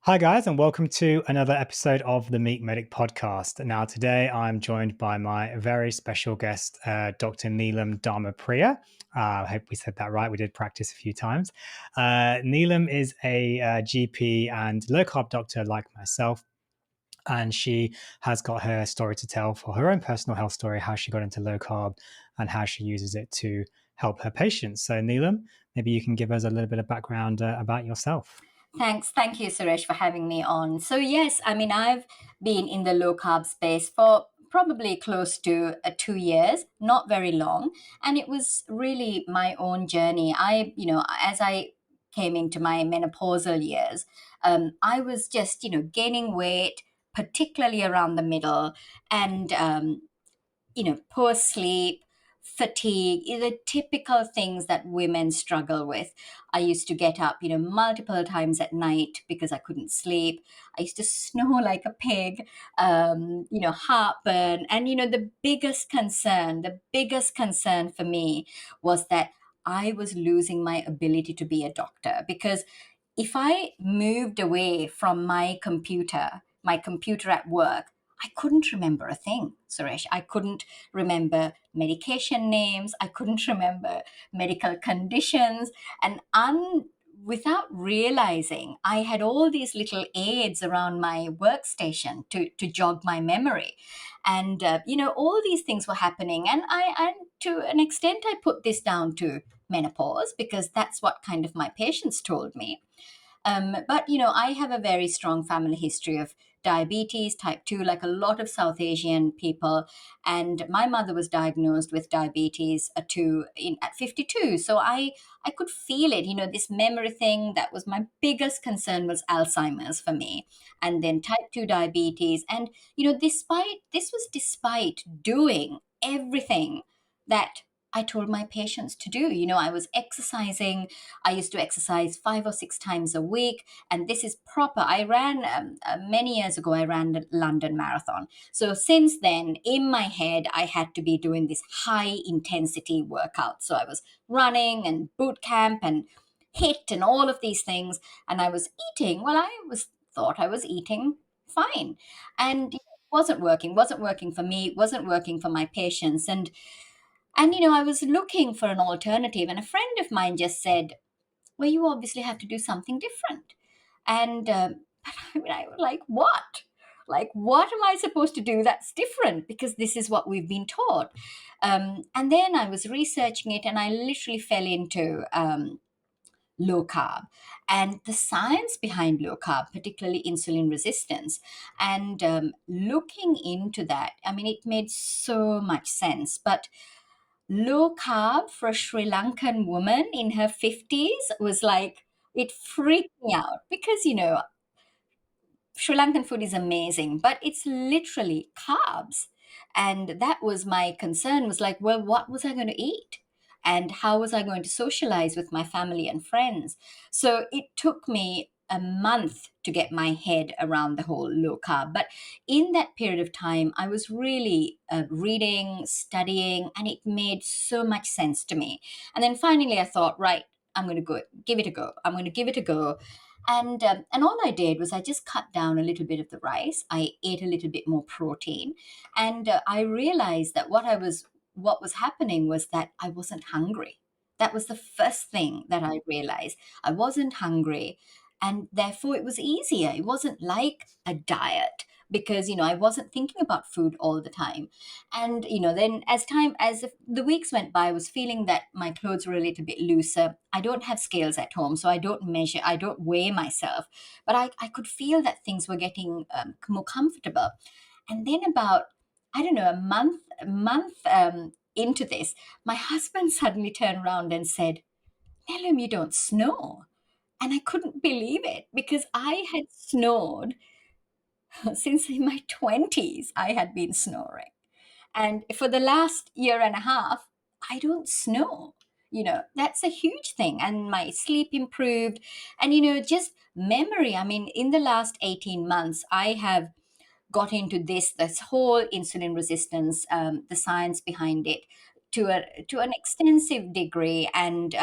Hi, guys, and welcome to another episode of the Meet Medic podcast. Now, today I'm joined by my very special guest, Dr. Nelum Dharmapriya. I hope we said that right. We did practice a few times. Neelam is a GP and low carb doctor like myself. And she has got her story to tell for her own personal health story, how she got into low carb and how she uses it to help her patients. So, Neelam, maybe you can give us a little bit of background about yourself. Thanks. Thank you, Suresh, for having me on. So, yes, I've been in the low carb space for probably close to 2 years, not very long. And it was really my own journey. As I came into my menopausal years, I was just, gaining weight, particularly around the middle, and poor sleep, fatigue, the typical things that women struggle with. I used to get up, multiple times at night because I couldn't sleep. I used to snore like a pig, heartburn. And, the biggest concern for me was that I was losing my ability to be a doctor because if I moved away from my computer at work, I couldn't remember a thing, Suresh. I couldn't remember medication names. I couldn't remember medical conditions. And without realizing, I had all these little aids around my workstation to jog my memory. And, all these things were happening. And to an extent, I put this down to menopause because that's what kind of my patients told me. But I have a very strong family history of diabetes type 2, like a lot of South Asian people. And my mother was diagnosed with diabetes 2 at 52. So I could feel it, this memory thing. That was my biggest concern, was Alzheimer's for me. And then type 2 diabetes. And, this was despite doing everything that I told my patients to do. I was exercising. I used to exercise 5 or 6 times a week, and this is proper. I ran many years ago. I ran the London Marathon. So since then, in my head, I had to be doing this high intensity workout. So I was running and boot camp and hit and all of these things, and I was eating. Well, I was thought I was eating fine, and it wasn't working for me. It wasn't working for my patients, and I was looking for an alternative, and a friend of mine just said, "Well, you obviously have to do something different." And I was like, "What? Like, what am I supposed to do that's different? Because this is what we've been taught." And then I was researching it, and I literally fell into low carb and the science behind low carb, particularly insulin resistance. And looking into that, it made so much sense. But low carb for a Sri Lankan woman in her 50s was like, it freaked me out because, Sri Lankan food is amazing, but it's literally carbs. And that was my concern, was like, well, what was I going to eat? And how was I going to socialize with my family and friends? So it took me a month to get my head around the whole low carb. But in that period of time, I was really reading, studying, and it made so much sense to me. And then finally, I thought, right, I'm going to go give it a go. I'm going to give it a go. And all I did was I just cut down a little bit of the rice. I ate a little bit more protein, and I realized that what was happening was that I wasn't hungry. That was the first thing that I realized. I wasn't hungry, and therefore it was easier. It wasn't like a diet because I wasn't thinking about food all the time. And then as the weeks went by, I was feeling that my clothes were a little bit looser. I don't have scales at home, so I don't measure, I don't weigh myself, but I could feel that things were getting more comfortable. And then about, I don't know, a month into this, my husband suddenly turned around and said, "Nelum, you don't snore." And I couldn't believe it because I had snored since in my 20s. I had been snoring. And for the last year and a half, I don't snore. That's a huge thing. And my sleep improved. And, just memory. In the last 18 months, I have got into this whole insulin resistance, the science behind it. to an extensive degree, and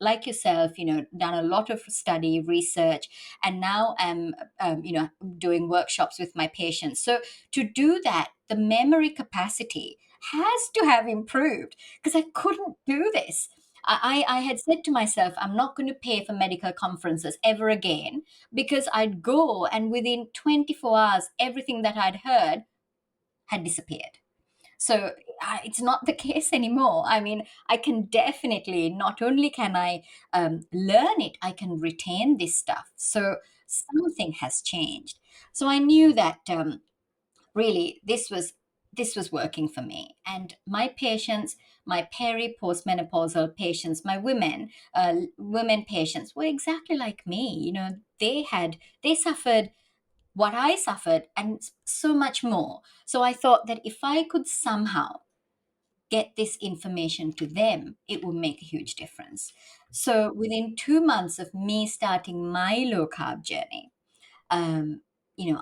like yourself, done a lot of study research, and now I'm doing workshops with my patients. So to do that, the memory capacity has to have improved, because I couldn't do this. I had said to myself, I'm not going to pay for medical conferences ever again, because I'd go and within 24 hours, everything that I'd heard had disappeared. So it's not the case anymore. I mean, I can definitely, not only can I learn it, I can retain this stuff. So something has changed. So I knew that really this was working for me, and my patients, my postmenopausal patients, my women patients were exactly like me. They suffered what I suffered and so much more. So I thought that if I could somehow get this information to them, it would make a huge difference. So within 2 months of me starting my low carb journey, um,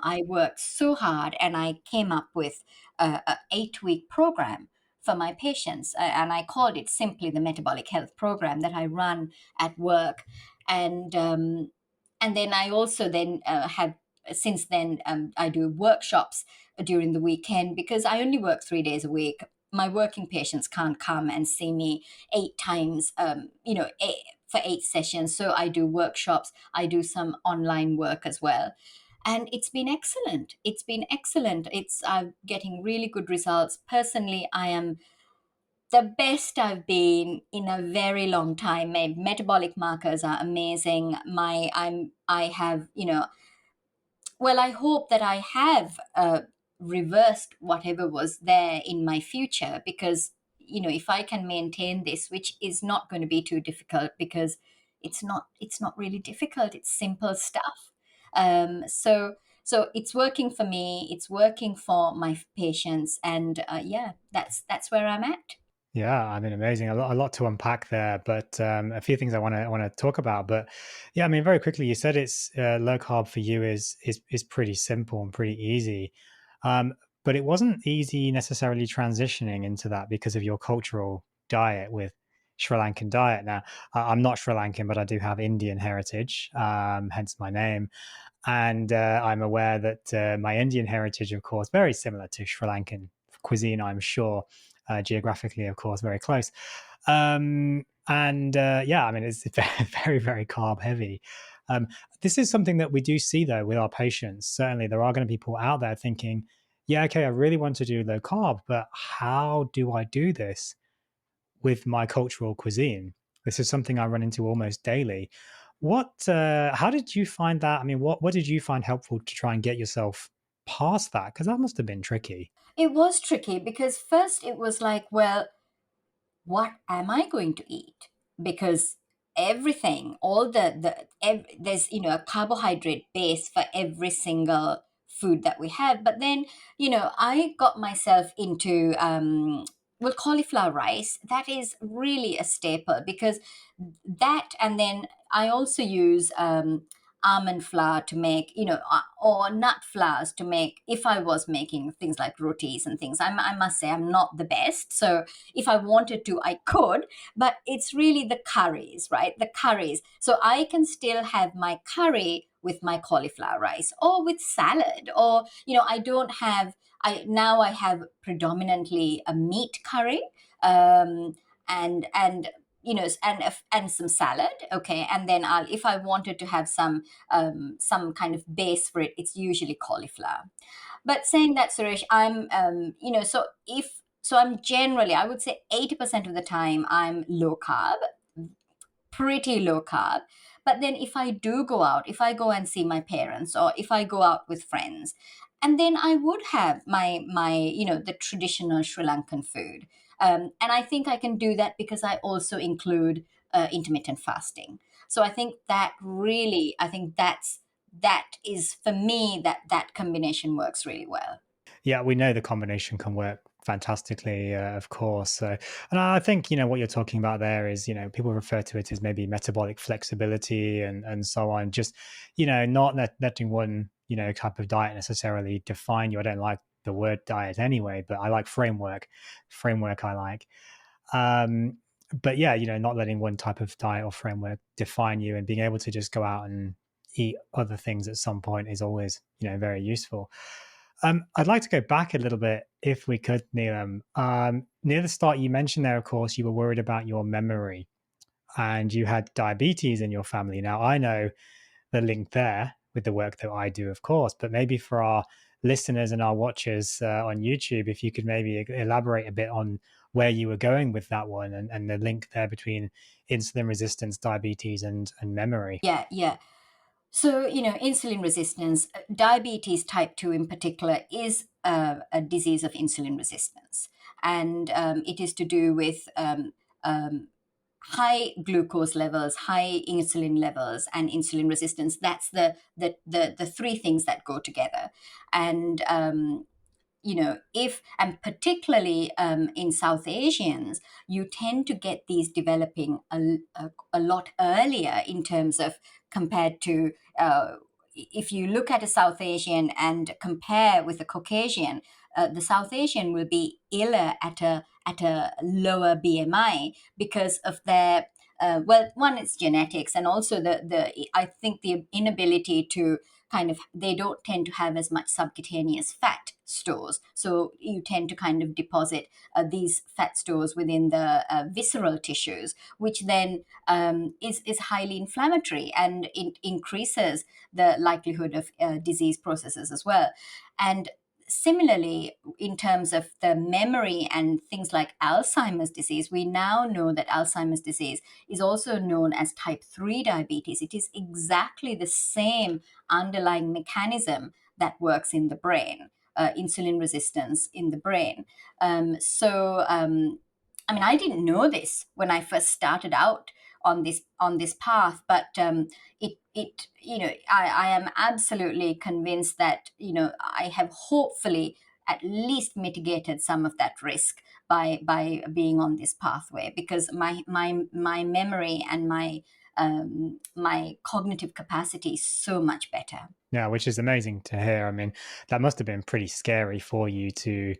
I worked so hard, and I came up with a 8-week program for my patients, and I called it simply the Metabolic Health Program that I run at work, and then I also then have since then I do workshops during the weekend, because I only work 3 days a week. My working patients can't come and see me 8 times, for 8 sessions. So I do workshops. I do some online work as well, and it's been excellent. It's I'm getting really good results. Personally, I am the best I've been in a very long time. My metabolic markers are amazing. I have, well, I hope that I have reversed whatever was there in my future, because if I can maintain this, which is not going to be too difficult, because it's not really difficult. It's simple stuff. So it's working for me. It's working for my patients, and yeah, that's where I'm at. Yeah, I mean, amazing. A lot to unpack there, but a few things I want to talk about. But yeah, I mean, very quickly, you said it's low carb for you is pretty simple and pretty easy, um, but it wasn't easy necessarily transitioning into that because of your cultural diet with Sri Lankan diet. Now, I'm not Sri Lankan, but I do have Indian heritage, hence my name, and I'm aware that my Indian heritage, of course, very similar to Sri Lankan cuisine, I'm sure, geographically, of course, very close. And yeah, I mean, it's very, very carb heavy. Um, this is something that we do see, though, with our patients. Certainly, there are going to be people out there thinking, yeah, okay, I really want to do low carb, but how do I do this with my cultural cuisine? This is something I run into almost daily. How did you find that? I mean, what did you find helpful to try and get yourself past that? Because that must have been tricky. It was tricky, because first it was like, well, what am I going to eat? Because everything, all there's a carbohydrate base for every single food that we have. But then I got myself into well, cauliflower rice. That is really a staple, because that, and then I also use almond flour to make, or nut flours to make, if I was making things like rotis and things. I must say I'm not the best, so if I wanted to, I could, but it's really the curries, right? The curries. So I can still have my curry with my cauliflower rice, or with salad, or I don't have. I have predominantly a meat curry, and and some salad, okay, and then if I wanted to have some kind of base for it, it's usually cauliflower. But saying that, Suresh, I'm, I'm generally, I would say 80% of the time, I'm low carb, pretty low carb. But then if I do go out, if I go and see my parents, or if I go out with friends, and then I would have the traditional Sri Lankan food. And I think I can do that because I also include intermittent fasting. So I think that really, that is for me, that combination works really well. Yeah, we know the combination can work fantastically, of course. So, and I think what you're talking about there is people refer to it as maybe metabolic flexibility and so on. Just not letting one type of diet necessarily define you. I don't like the word diet anyway, but I like framework. Framework I like. But yeah, not letting one type of diet or framework define you, and being able to just go out and eat other things at some point is always, very useful. I'd like to go back a little bit if we could, Neelam. Near the start, you mentioned there, of course, you were worried about your memory and you had diabetes in your family. Now, I know the link there with the work that I do, of course, but maybe for our listeners and our watchers on YouTube, if you could maybe elaborate a bit on where you were going with that one, and the link there between insulin resistance, diabetes, and memory. Yeah, yeah. So, insulin resistance, diabetes type 2 in particular, is a disease of insulin resistance. And it is to do with high glucose levels, high insulin levels, and insulin resistance. That's the three things that go together. And if, and particularly in South Asians, you tend to get these developing a lot earlier in terms of compared to if you look at a South Asian and compare with a Caucasian, the South Asian will be iller at a lower BMI because of their well, one, it's genetics, and also the I think the inability to kind of, they don't tend to have as much subcutaneous fat stores, so you tend to kind of deposit these fat stores within the visceral tissues, which then is highly inflammatory, and it increases the likelihood of disease processes as well. And similarly, in terms of the memory and things like Alzheimer's disease, we now know that Alzheimer's disease is also known as type 3 diabetes. It is exactly the same underlying mechanism that works in the brain, insulin resistance in the brain. I mean, I didn't know this when I first started out on this path, but I am absolutely convinced that I have hopefully at least mitigated some of that risk by being on this pathway, because my memory and my cognitive capacity is so much better. Yeah, which is amazing to hear. I mean, that must have been pretty scary for you to,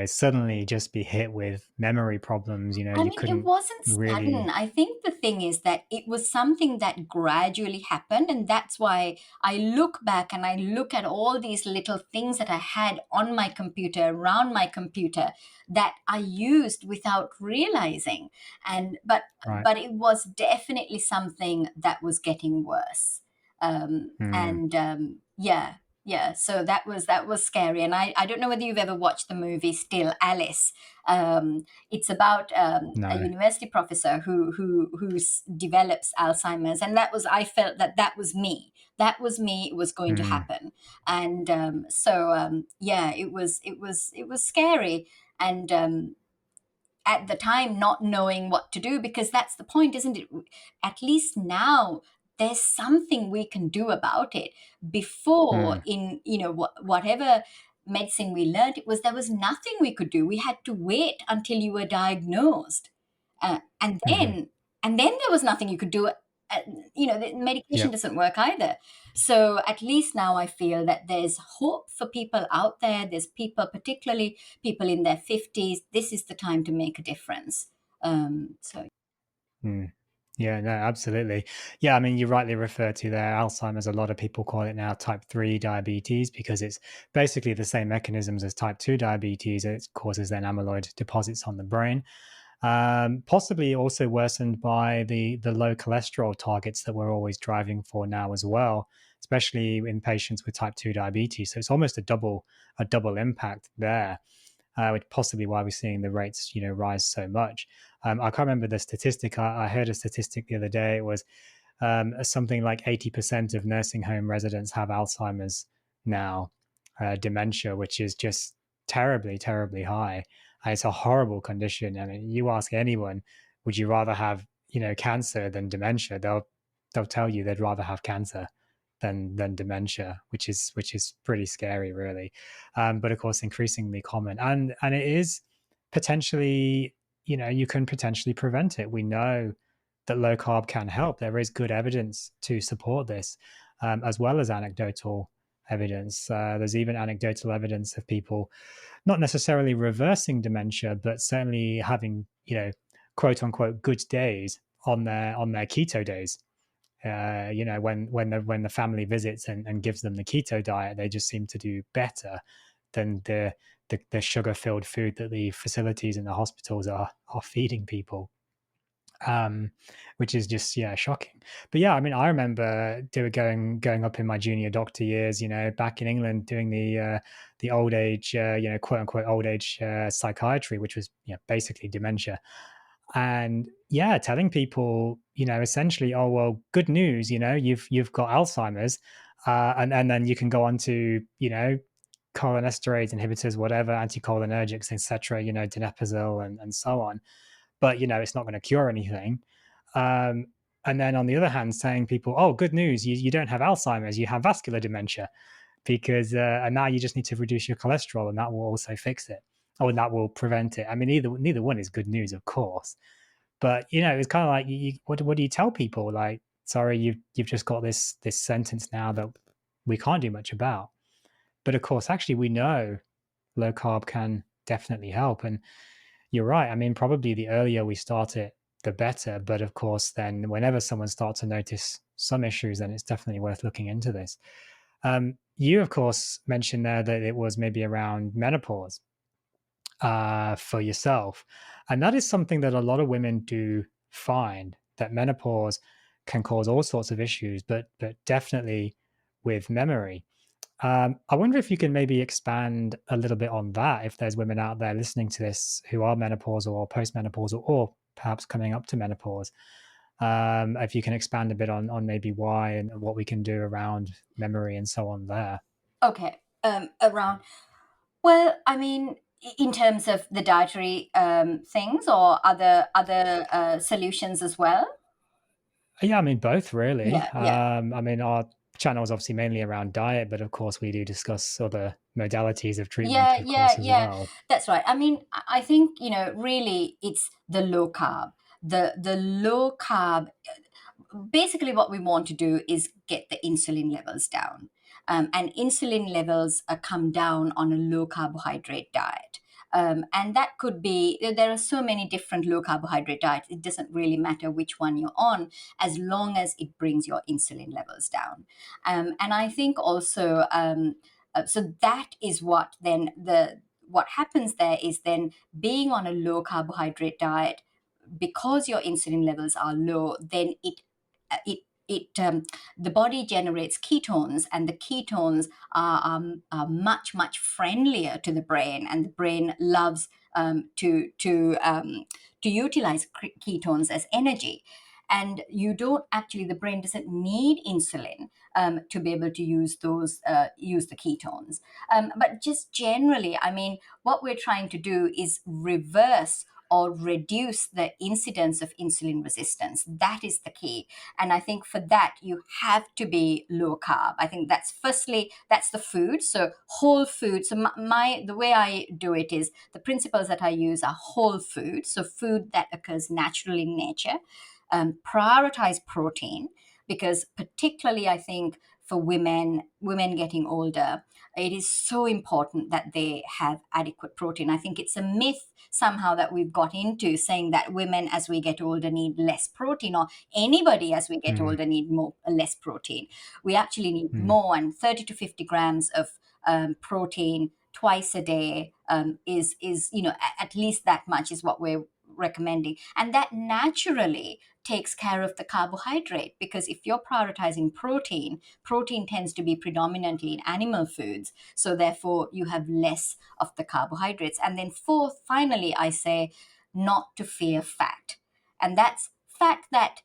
suddenly just be hit with memory problems. I You mean, it couldn't wasn't sudden. really. I think the thing is that it was something that gradually happened. And that's why I look back and I look at all these little things that I had on my computer, around my computer, that I used without realizing. And Right. but it was definitely something that was getting worse. Mm, And yeah, yeah. So that was scary. And I don't know whether you've ever watched the movie Still Alice. It's about a no. university professor who develops Alzheimer's, and I felt that was me. That was me. It was going to Mm, happen, and yeah, it was scary, and at the time not knowing what to do, because that's the point, isn't it? At least now there's something we can do about it. Before, mm, in whatever medicine we learned, there was nothing we could do. We had to wait until you were diagnosed, and hmm. then there was nothing you could do. The medication Yep. doesn't work either. So at least now I feel that there's hope for people out there. There's people, particularly people in their 50s. This is the time to make a difference. So Mm. Yeah, no, absolutely. Yeah, I mean, you rightly refer to there Alzheimer's. A lot of people call it now type 3 diabetes because it's basically the same mechanisms as type 2 diabetes. It causes then amyloid deposits on the brain. Possibly also worsened by the low cholesterol targets that we're always driving for now as well, especially in patients with type 2 diabetes. So it's almost a double impact there, which possibly why we're seeing the rates, rise so much. I can't remember the statistic. I heard a statistic the other day. It was something like 80% of nursing home residents have Alzheimer's now, dementia, which is just terribly, terribly high. It's a horrible condition. I mean, you ask anyone, would you rather have, cancer than dementia? They'll tell you they'd rather have cancer than dementia, which is pretty scary, really. But of course, increasingly common, and it is potentially, you can potentially prevent it. We know that low carb can help. There is good evidence to support this, as well as anecdotal evidence. There's even anecdotal evidence of people not necessarily reversing dementia, but certainly having quote unquote good days on their keto days. When the family visits and gives them the keto diet, they just seem to do better than the sugar filled food that the facilities and the hospitals are feeding people. Which is just shocking. But yeah, I mean, I remember going up in my junior doctor years, back in England, doing the old age, quote unquote old age psychiatry, which was basically dementia, and telling people, essentially, oh well, good news, you've got Alzheimer's, and then you can go on to cholinesterase inhibitors, whatever, anticholinergics, etc., donepezil and so on, but it's not going to cure anything. Um, and then on the other hand, saying people, oh, good news, you don't have Alzheimer's, you have vascular dementia, because and now you just need to reduce your cholesterol, and that will also fix it, or that will prevent it. I mean, neither one is good news, of course, but it's kind of like, what do you tell people? Like, sorry, you've just got this sentence now that we can't do much about. But of course, actually, we know low carb can definitely help, and you're right. I mean, probably the earlier we start it, the better. But of course, then whenever someone starts to notice some issues, then it's definitely worth looking into this. You, of course, mentioned there that it was maybe around menopause for yourself. And that is something that a lot of women do find, that menopause can cause all sorts of issues, but definitely with memory. I wonder if you can maybe expand a little bit on that. If there's women out there listening to this who are menopausal or postmenopausal, or perhaps coming up to menopause, if you can expand a bit on maybe why and what we can do around memory and so on there. Okay. Around, well, I mean, in terms of the dietary things, or other solutions as well. Yeah, I mean, both really. Yeah, yeah. I mean, our channel is obviously mainly around diet, but of course, we do discuss other modalities of treatment, Yeah, of yeah, course, as yeah. well. That's right. I mean, I think, really it's the low carb. The low carb, basically what we want to do is get the insulin levels down. And insulin levels come down on a low carbohydrate diet. And that could be, there are so many different low carbohydrate diets. It doesn't really matter which one you're on, as long as it brings your insulin levels down. And I think also, so that is what then what happens there is, then being on a low carbohydrate diet, because your insulin levels are low, then it the body generates ketones, and the ketones are much friendlier to the brain, and the brain loves to utilize ketones as energy. And you don't actually, the brain doesn't need insulin to be able to use use the ketones. But just generally, I mean, what we're trying to do is reverse or reduce the incidence of insulin resistance. That is the key. And I think for that, you have to be low carb. I think that's, firstly, that's the food. So whole food. So the way I do it is, the principles that I use are whole food. So food that occurs naturally in nature. Prioritize protein, because particularly I think for women getting older, it is so important that they have adequate protein. I think it's a myth somehow that we've got into, saying that women as we get older need less protein, or anybody as we get Mm, older need less protein. We actually need mm, more, and 30 to 50 grams of protein twice a day is at least that much is what we're recommending, and that naturally takes care of the carbohydrate, because if you're prioritizing protein tends to be predominantly in animal foods, so therefore you have less of the carbohydrates. And then fourth, finally, I say not to fear fat, and that's fact that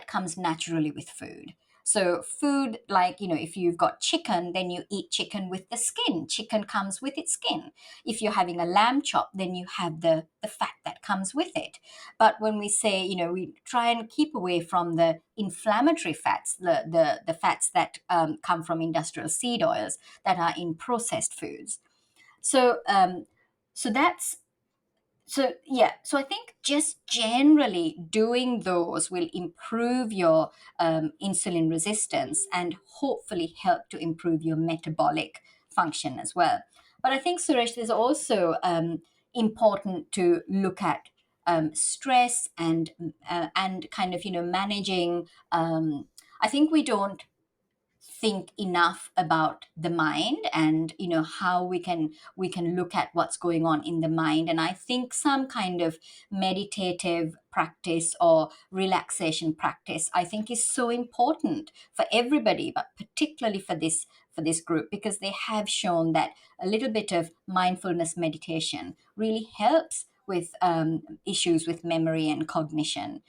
comes naturally with food. So food, like, if you've got chicken, then you eat chicken with the skin. Chicken comes with its skin. If you're having a lamb chop, then you have the fat that comes with it. But when we say, we try and keep away from the inflammatory fats, the fats that come from industrial seed oils that are in processed foods. So so that's so I think just generally doing those will improve your insulin resistance, and hopefully help to improve your metabolic function as well. But I think, Suresh, there's also important to look at stress and kind of managing. I think we don't think enough about the mind, and how we can look at what's going on in the mind. And I think some kind of meditative practice or relaxation practice, I think, is so important for everybody, but particularly for this group, because they have shown that a little bit of mindfulness meditation really helps with issues with memory and cognition.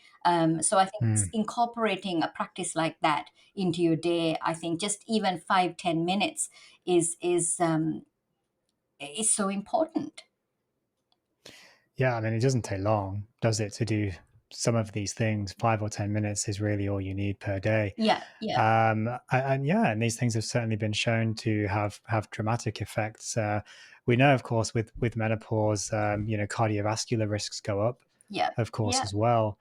So I think Mm. incorporating a practice like that into your day, I think just even 5-10 minutes is so important. Yeah, I mean, it doesn't take long, does it, to do some of these things? 5 or 10 minutes is really all you need per day. Yeah, yeah, And yeah, and these things have certainly been shown to have dramatic effects. We know, of course, with menopause, cardiovascular risks go up, yeah, of course, yeah, as well.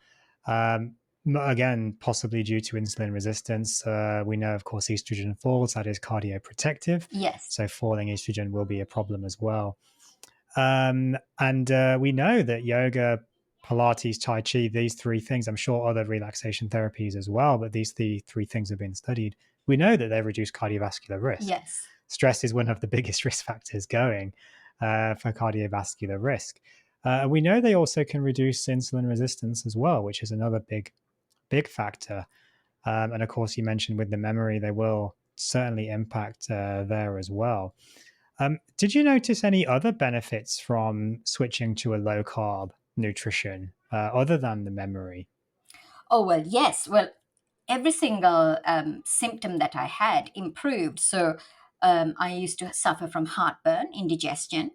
Um, Again, possibly due to insulin resistance. We know, of course, estrogen falls. That is cardioprotective. yes, So falling estrogen will be a problem as well. And we know that yoga, Pilates, Tai Chi, these three things, I'm sure other relaxation therapies as well, but these three things have been studied. We know that they reduce cardiovascular risk. yes, Stress is one of the biggest risk factors going for cardiovascular risk. We know they also can reduce insulin resistance as well, which is another big factor. And of course, you mentioned with the memory, they will certainly impact there as well. Did you notice any other benefits from switching to a low carb nutrition other than the memory? oh well, yes, well, every single symptom that I had improved. So I used to suffer from heartburn, indigestion.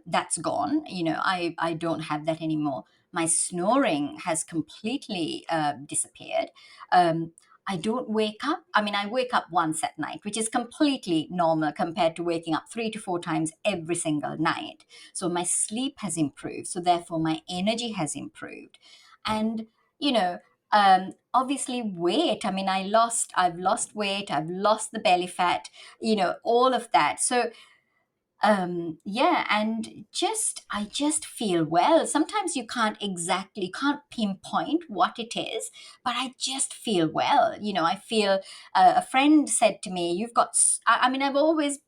That's gone. I don't have that anymore. My snoring has completely disappeared. Um, I don't wake up. I mean, I wake up once at night, which is completely normal compared to waking up 3 to 4 times every single night. So my sleep has improved. So therefore, my energy has improved. And, you know, obviously weight. I mean, I've lost weight, I've lost the belly fat, all of that. So yeah, and I just feel well. Sometimes you can't pinpoint what it is, but I just feel well. I feel, a friend said to me, you've got I mean, I've always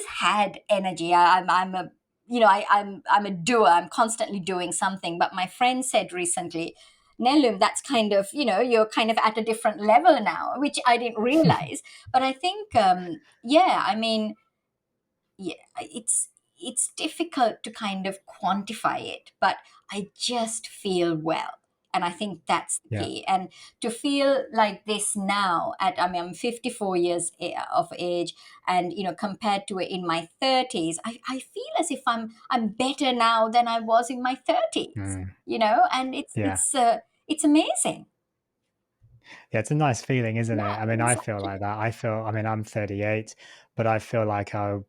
had energy. I'm a I'm a doer. I'm constantly doing something. But my friend said recently, Nelum, that's kind of, you're kind of at a different level now, which I didn't realize. But I think, yeah, I mean, yeah, it's difficult to kind of quantify it, but I just feel well. And I think that's the Yeah. key. And to feel like this now, I mean, I'm 54 years of age, and compared to it in my 30s, I feel as if I'm better now than I was in my 30s. Mm, And yeah. it's amazing. Yeah. It's a nice feeling, isn't it? Yeah, I mean, I feel exactly. like that. I mean, I'm 38, but I feel like I'm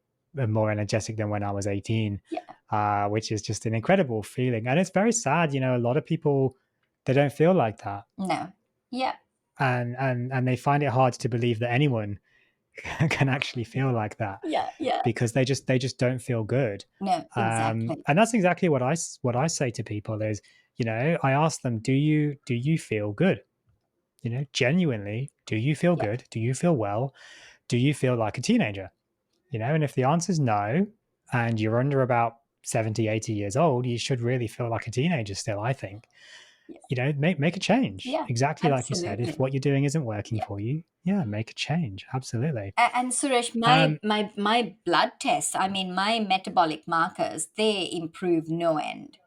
more energetic than when I was 18, Yeah, which is just an incredible feeling. And it's very sad. A lot of people, they don't feel like that. no, yeah, And they find it hard to believe that anyone can actually feel like that, yeah, yeah, because they just don't feel good. no, exactly. And that's exactly what I say to people is, I ask them, do you feel good? Genuinely, do you feel Yeah, good? Do you feel well? Do you feel like a teenager? And if the answer is no, and you're under about 70, 80 years old, you should really feel like a teenager still, I think. yeah, Make a change. yeah, Exactly like you said. If absolutely. what you're doing isn't working Yeah. for you, yeah, make a change. Absolutely. And Suresh, my Um, my my blood tests, I mean, my metabolic markers, they improve no end.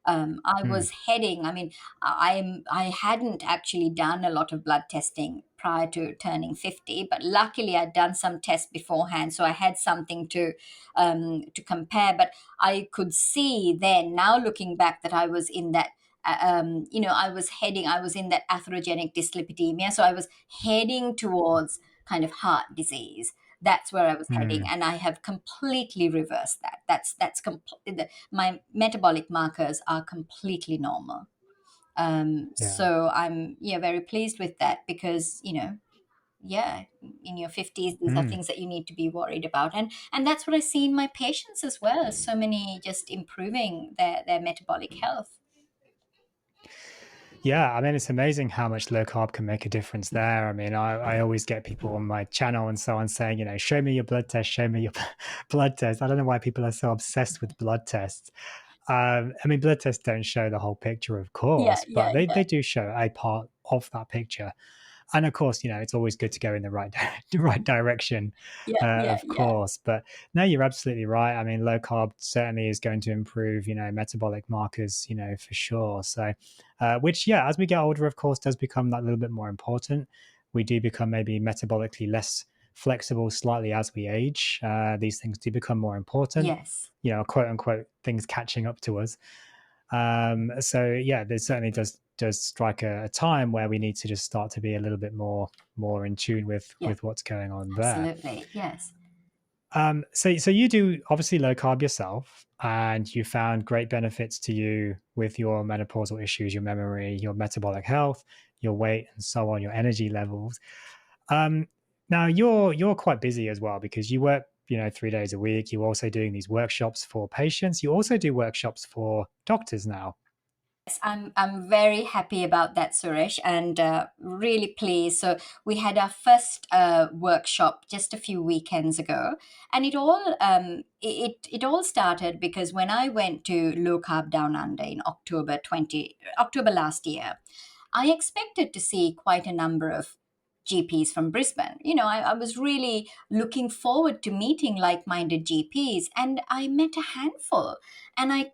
I mm, was heading. I mean, I hadn't actually done a lot of blood testing prior to turning 50, but luckily I'd done some tests beforehand, so I had something to compare. But I could see then, now looking back, that I was in that. I was in that atherogenic dyslipidemia, so I was heading towards kind of heart disease. That's where I was heading, mm, and I have completely reversed that. My metabolic markers are completely normal. yeah. So I'm, yeah, very pleased with that, because yeah, in your 50s, these are Mm. things that you need to be worried about, and that's what I see in my patients as well. So many just improving their metabolic health. Yeah, I mean, it's amazing how much low carb can make a difference there. I mean, I always get people on my channel and so on saying, show me your blood test, show me your blood test. I don't know why people are so obsessed with blood tests. I mean, blood tests don't show the whole picture, of Yeah, course, but yeah, they, yeah, they do show a part of that picture. And of course, it's always good to go in the right the right direction, yeah, yeah, of yeah. course. But no, you're absolutely right. I mean, low carb certainly is going to improve, metabolic markers, for sure. So, which, yeah, as we get older, of course, does become that little bit more important. We do become maybe metabolically less flexible slightly as we age. These things do become more important, Yes. quote unquote, things catching up to us. So yeah, there certainly does strike a time where we need to just start to be a little bit more in tune Yeah, with what's going on there. absolutely. Yes. So you do obviously low carb yourself, and you found great benefits to you with your menopausal issues, your memory, your metabolic health, your weight, and so on, your energy levels. Um, Now you're quite busy as well because you work, 3 days a week. You're also doing these workshops for patients. You also do workshops for doctors now. Yes, I'm very happy about that, Suresh, and really pleased. So we had our first workshop just a few weekends ago, and it all started because when I went to Low Carb Down Under in October last year, I expected to see quite a number of GPs from Brisbane. I was really looking forward to meeting like-minded GPs, and I met a handful, and I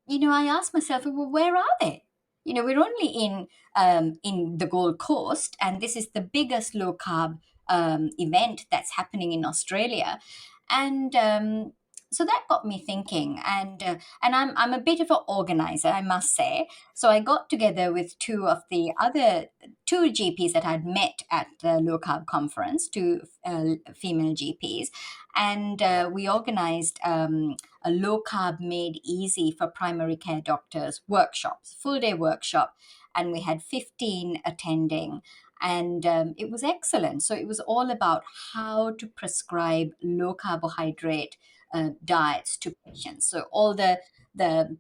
asked myself, well, where are they? We're only in the Gold Coast, and this is the biggest low carb event that's happening in Australia, and so that got me thinking. And I'm a bit of an organizer, I must say. So I got together with two of the other two GPs that I'd met at the low carb conference, two female GPs, and we organized. A low carb made easy for primary care doctors workshops, full day workshop, and we had 15 attending. And it was excellent. So it was all about how to prescribe low carbohydrate diets to patients. So all the the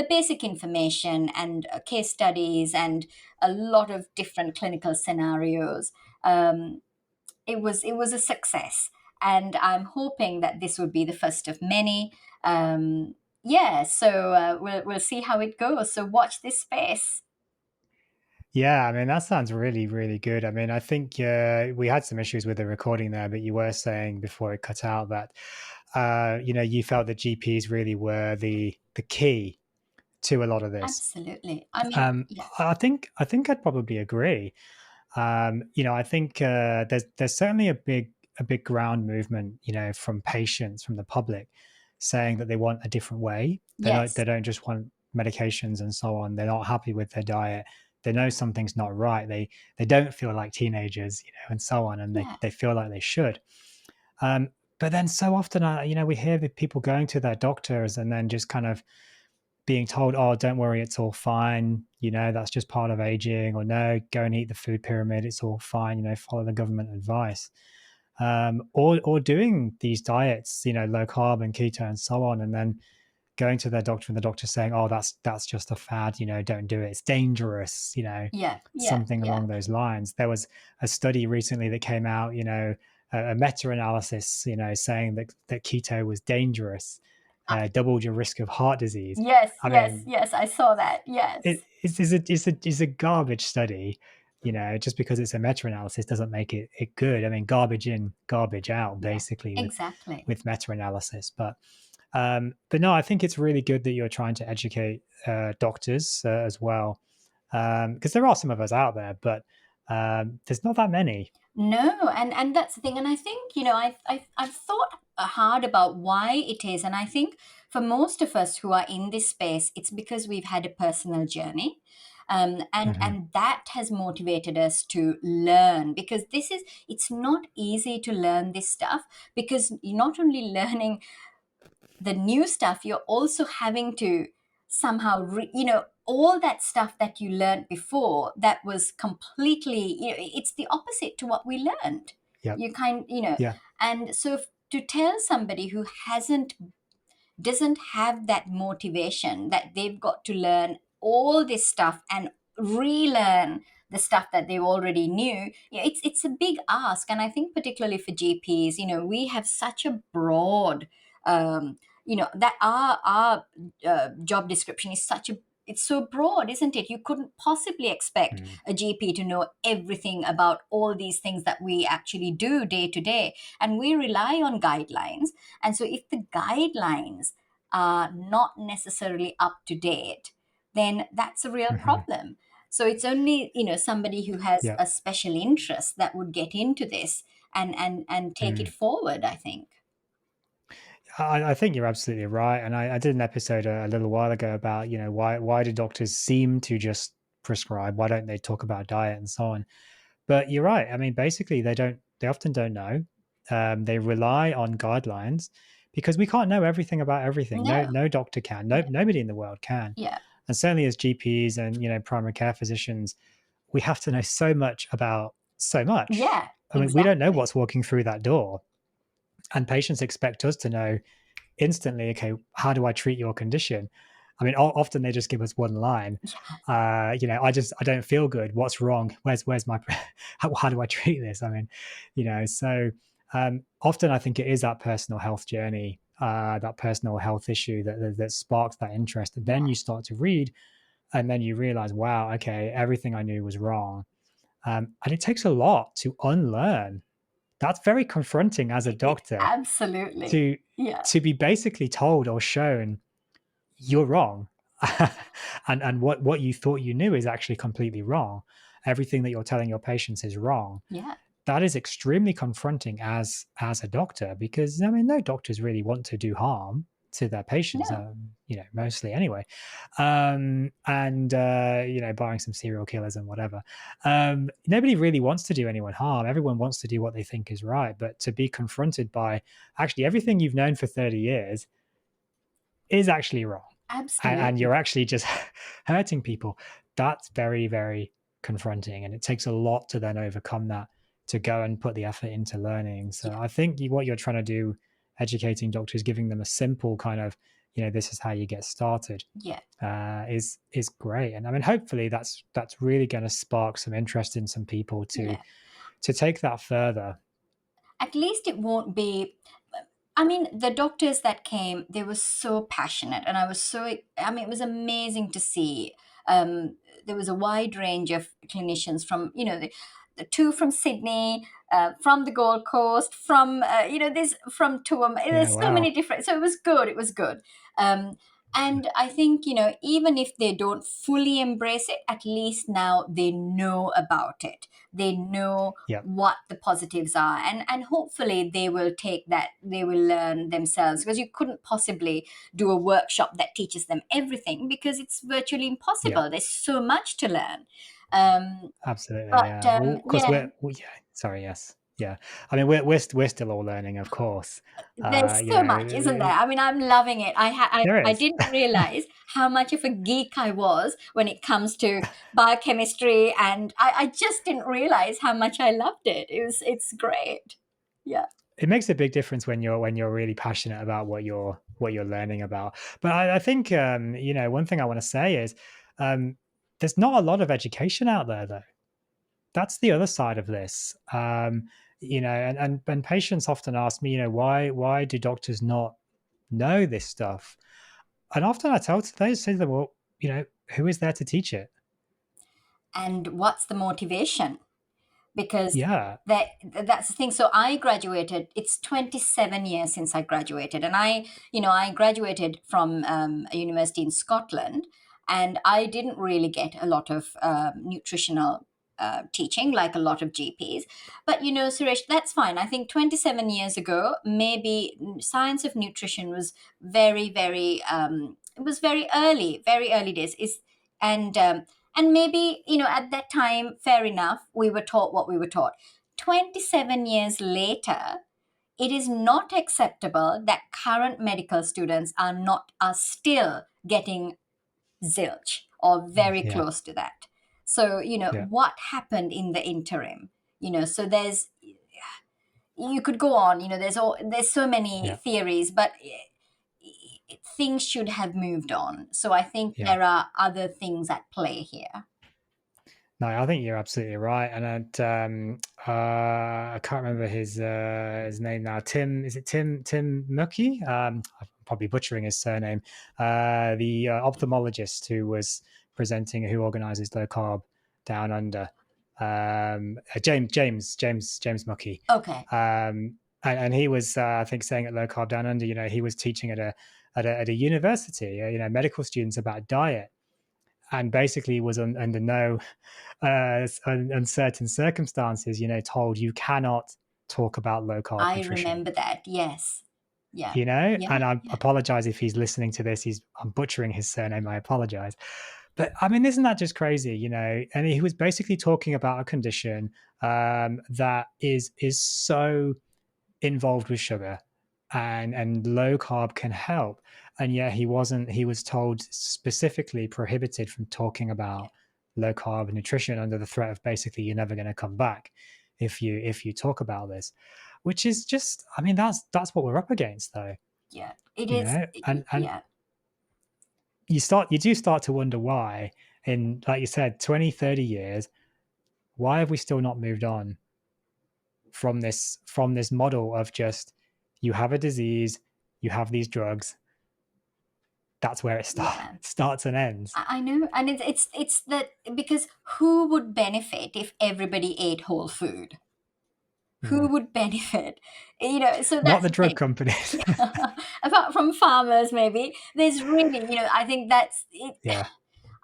basic information and case studies and a lot of different clinical scenarios. It was a success, and I'm hoping that this would be the first of many. Yeah, so we'll see how it goes. So watch this space. Yeah, I mean, that sounds really, really good. I mean, I think we had some issues with the recording there, but you were saying before it cut out that you felt that GPs really were the key to a lot of this. Absolutely. I mean, Um, yeah. I think I'd probably agree. I think there's certainly a big ground movement, from patients, from the public, saying that they want a different way. They Yes. don't just want medications and so on. They're not happy with their diet. They know something's not right. They don't feel like teenagers, and so on, and they Yeah. they feel like they should. But then so often, we hear the people going to their doctors and then just kind of being told, "Oh, don't worry, it's all fine. That's just part of aging," or "No, go and eat the food pyramid. It's all fine. Follow the government advice." Or doing these diets, low carb and keto and so on, and then going to their doctor and the doctor saying, "Oh, that's just a fad. Don't do it. It's dangerous." Yeah. Yeah. Something Yeah. along those lines. There was a study recently that came out, a meta-analysis, saying that keto was dangerous, doubled your risk of heart disease. Yes. I Yes. mean, Yes. I saw that. Yes. it's a garbage study. Just because it's a meta-analysis doesn't make it good. I mean, garbage in, garbage out, Yeah. basically, with Exactly. meta-analysis. But no, I think it's really good that you're trying to educate doctors as well, because there are some of us out there, but there's not that many. No, and that's the thing. And I think I've thought hard about why it is, and I think for most of us who are in this space, it's because we've had a personal journey, and Hmm. and that has motivated us to learn because it's not easy to learn this stuff because you're not only learning the new stuff, you're also having to somehow all that stuff that you learned before that was completely, it's the opposite to what we learned. Yep. you kind you know Yeah. and so to tell somebody who hasn't doesn't have that motivation that they've got to learn all this stuff and relearn the stuff that they already knew. It's a big ask, and I think particularly for GPs, we have such a broad, that our job description is such a it's so broad, isn't it? You couldn't possibly expect Mm. a GP to know everything about all these things that we actually do day to day. And we rely on guidelines. And so if the guidelines are not necessarily up to date, then that's a real Hmm. problem. So it's only, somebody who has Yeah. a special interest that would get into this and take it Mm. forward, I think. I think you're absolutely right. And I did an episode a little while ago about, why do doctors seem to just prescribe? Why don't they talk about diet and so on? But you're right. I mean, basically, they often don't know. They rely on guidelines because we can't know everything about everything. No, No. no doctor can. No, Yeah. nobody in the world can. Yeah. And certainly as GPs and, primary care physicians, we have to know so much about so much. Yeah, I mean, we don't know exactly. what's walking through that door. And patients expect us to know instantly, okay, how do I treat your condition? I mean, often they just give us one line. I don't feel good. What's wrong? Where's my, how do I treat this? I mean, so often I think it is that personal health journey, that personal health issue that sparks that interest. And then Yeah. you start to read and then you realize, wow, okay, everything I knew was wrong. And it takes a lot to unlearn. That's very confronting as a doctor Absolutely. to Yeah. be basically told or shown you're wrong. And what you thought you knew is actually completely wrong. Everything that you're telling your patients is wrong. Yeah. That is extremely confronting as a doctor, because I mean, no doctors really want to do harm to their patients, No. mostly anyway. And barring some serial killers and whatever, nobody really wants to do anyone harm. Everyone wants to do what they think is right, but to be confronted by actually everything you've known for 30 years is actually wrong, and Absolutely. you're actually just hurting people, that's very, very confronting, and it takes a lot to then overcome that, to go and put the effort into learning. So Yeah. I think what you're trying to do, educating doctors, giving them a simple kind of, this is how you get started, Yeah. is great. And I mean, hopefully that's really going to spark some interest in some people to Yeah. take that further. At least it won't be. I mean, the doctors that came, they were so passionate, and it was amazing to see. There was a wide range of clinicians from, the two from Sydney, from the Gold Coast, from, this from Tuam. Yeah, There's so many wow. different. So it was good. It was good. And I think, even if they don't fully embrace it, at least now they know about it. They know Yep. what the positives are, and hopefully they will take that, they will learn themselves, because you couldn't possibly do a workshop that teaches them everything, because it's virtually Yep. impossible. There's so much to learn. um, Absolutely, but yeah. Well, because yeah, yeah. Sorry, yes, yeah. I mean, we're still all learning, of course. there's so much, isn't there? I mean, I'm loving it. There I is. didn't realize how much of a geek I was when it comes to biochemistry, and I just didn't realize how much I loved it. It's great. Yeah. It makes a big difference when you're really passionate about what you're learning about. But I think one thing I want to say is um, there's not a lot of education out there, though. That's the other side of this. And patients often ask me, why do doctors not know this stuff? And often I say to them, well, who is there to teach it? And what's the motivation? Because Yeah. that's the thing. So I graduated, it's 27 years since I graduated, and I graduated from a university in Scotland, and I didn't really get a lot of nutritional teaching like a lot of GPs. But Suresh, that's fine. I think 27 years ago, maybe science of nutrition was very, very it was very early days. Is and maybe, at that time, fair enough, we were taught what we were taught. 27 years later, it is not acceptable that current medical students are still getting zilch or very Yeah. close to that. So, Yeah. what happened in the interim? So you could go on, there's so many Yeah. theories, but things should have moved on. So I think Yeah. there are other things at play here. No, I think you're absolutely right, I can't remember his name now. Tim, is it Tim Mucky? I'm probably butchering his surname. The ophthalmologist who was presenting, who organises low carb down under. James Mucky. Okay. And he was, I think, saying at low carb down under. He was teaching at a university, medical students about diet, and basically was under no uncertain circumstances, told you cannot talk about low carb I nutrition. remember that. Yes. Yeah. And Yeah. I Yeah. apologize if he's listening to this. I'm butchering his surname. I apologize. But I mean, isn't that just crazy? And he was basically talking about a condition that is so involved with sugar, and low carb can help, and yet he was told specifically prohibited from talking Yeah. about low carb nutrition under the threat of basically you're never going to come back if you talk about this, which is just, I mean, that's what we're up against though. Yeah. It is. And Yeah. you do start to wonder why, in, like you said, 20-30 years, why have we still not moved on from this model of just, you have a disease, you have these drugs, that's where it Yeah. starts and ends. I know, and it's that, because who would benefit if everybody ate whole food? Who Mm. would benefit? So Not that's the the drug thing. companies. Apart from farmers, maybe there's really, I think that's it. Yeah,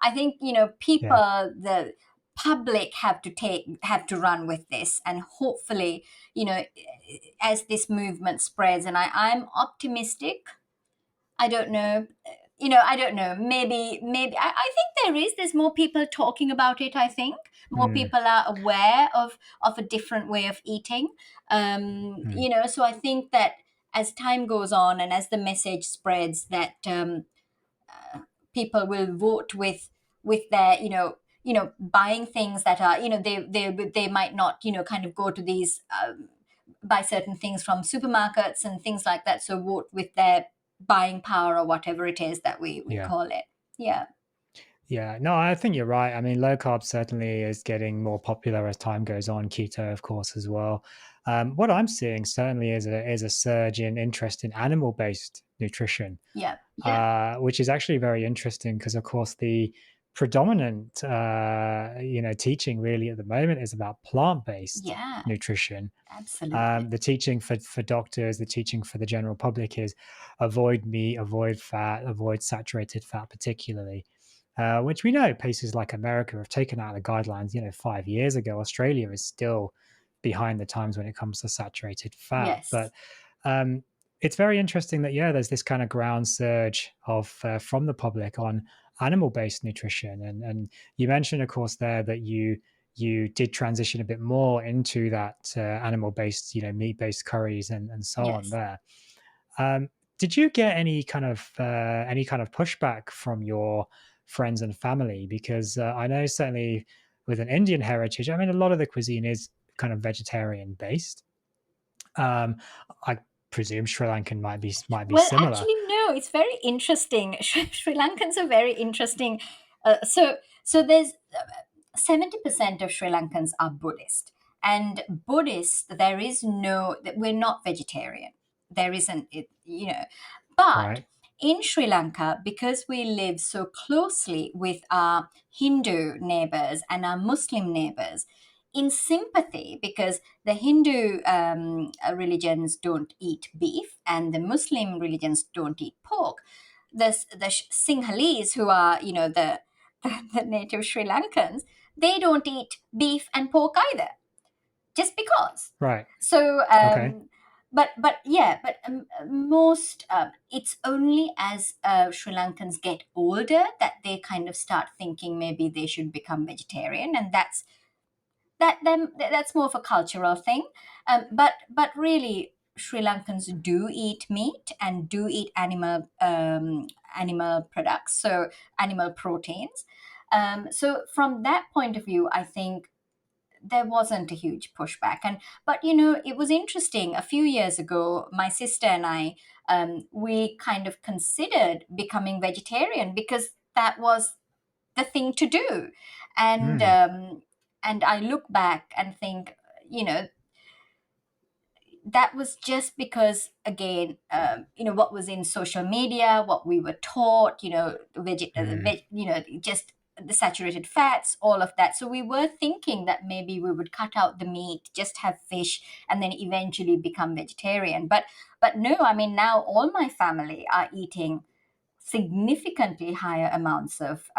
I think, yeah, people, the public have to run with this, and hopefully, you know, as this movement spreads, and I'm optimistic. I don't know. I don't know. Maybe I think there's more people talking about it. I think more mm, people are aware of a different way of eating. mm, So I think that as time goes on and as the message spreads, that people will vote with their, buying things that are, they might not, kind of go to these, buy certain things from supermarkets and things like that. So vote with their buying power, or whatever it is that we yeah. call it. Yeah. Yeah, no, I think you're right. I mean, low carb certainly is getting more popular as time goes on. Keto, of course, as well. What I'm seeing certainly is a surge in interest in animal based nutrition, Yeah. Yeah. which is actually very interesting because, of course, the predominant teaching really at the moment is about plant based Yeah. nutrition. Absolutely. The teaching for doctors, the teaching for the general public is avoid meat, avoid fat, avoid saturated fat, particularly. Which we know places like America have taken out the guidelines, 5 years ago. Australia is still behind the times when it comes to saturated fat. Yes. But it's very interesting that, yeah, there's this kind of ground surge of from the public on animal-based nutrition. And you mentioned, of course, there that you did transition a bit more into that animal-based, meat-based curries and so on Yes. there. Um, did you get any kind of pushback from your friends and family? Because I know certainly with an Indian heritage, I mean, a lot of the cuisine is kind of vegetarian based. Um, I presume Sri Lankan might be Well, similar, actually, no. It's very interesting. Sri Lankans are very interesting. So there's 70% of Sri Lankans are Buddhist, and Buddhists, there is no, we're not vegetarian. There isn't it, but right? in Sri Lanka, because we live so closely with our Hindu neighbors and our Muslim neighbors, in sympathy, because the Hindu religions don't eat beef and the Muslim religions don't eat pork. The Sinhalese, who are, the native Sri Lankans, they don't eat beef and pork either, just because. Right. So, Okay. but yeah, but most, it's only as Sri Lankans get older that they kind of start thinking maybe they should become vegetarian, and that's more of a cultural thing. But really, Sri Lankans do eat meat and do eat animal products, so animal proteins. So from that point of view, I think there wasn't a huge pushback. But it was interesting. A few years ago, my sister and I, we kind of considered becoming vegetarian because that was the thing to do. And Mm, and I look back and think, you know, that was just because, again, what was in social media, what we were taught, Mm, just the saturated fats, all of that. So we were thinking that maybe we would cut out the meat, just have fish, and then eventually become vegetarian. But no, I mean, now all my family are eating significantly higher amounts of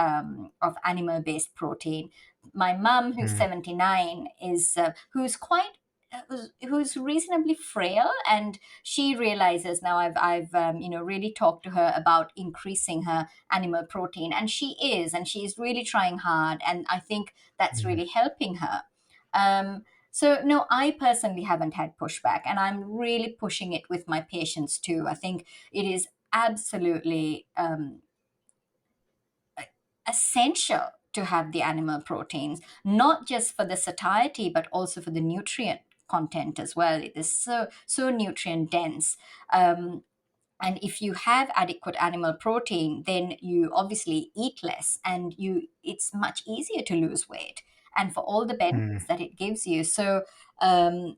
animal based protein. My mum, who's mm, 79, is who's reasonably frail, and she realizes now. I've really talked to her about increasing her animal protein, and she's really trying hard, and I think that's mm, really helping her. So no, I personally haven't had pushback, and I'm really pushing it with my patients too. I think it is absolutely essential to have the animal proteins, not just for the satiety, but also for the nutrient content as well. It is so nutrient dense. And if you have adequate animal protein, then you obviously eat less, and it's much easier to lose weight, and for all the benefits mm, that it gives you. So um,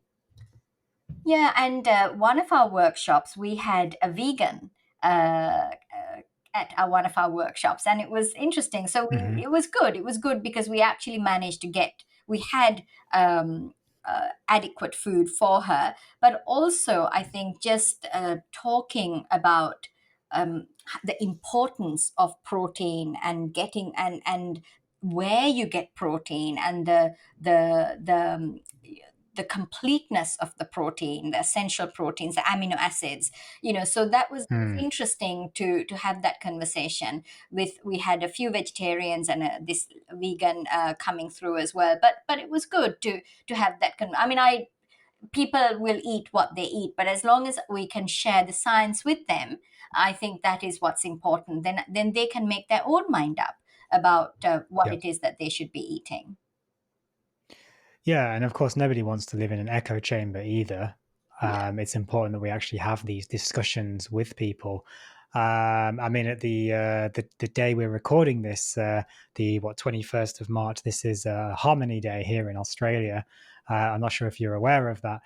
yeah, and one of our workshops, we had a vegan at one of our workshops, and it was interesting. So mhm, it was good. It was good because we actually managed to we had adequate food for her, but also I think just talking about the importance of protein and getting and where you get protein, and the completeness of the protein, the essential proteins, the amino acids. So that was mm. interesting to have that conversation with. We had a few vegetarians and this vegan coming through as well, but it was good to have that I mean, I people will eat what they eat, but as long as we can share the science with them, I think that is what's important. Then they can make their own mind up about what Yep. it is that they should be eating. Yeah, and of course, nobody wants to live in an echo chamber either. Yeah. It's important that we actually have these discussions with people. I mean, at the day we're recording this, the 21st of March, this is Harmony Day here in Australia. I'm not sure if you're aware of that.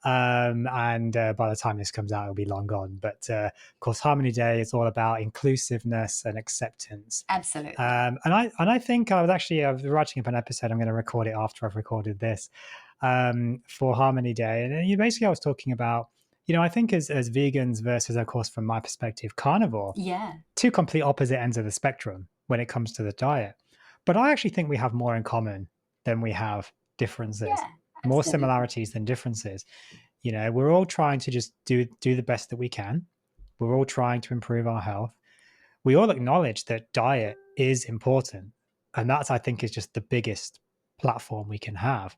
And by the time this comes out, it'll be long gone. But of course, Harmony Day is all about inclusiveness and acceptance. Absolutely. And I think I was writing up an episode. I'm going to record it after I've recorded this for Harmony Day, and you basically I was talking about, I think as vegans versus, of course, from my perspective, carnivore, Yeah. two complete opposite ends of the spectrum when it comes to the diet. But I actually think we have more in common than we have differences, Yeah. more Absolutely. similarities than differences. We're all trying to just do the best that we can. We're all trying to improve our health. We all acknowledge that diet is important, and that's, I think, is just the biggest platform we can have.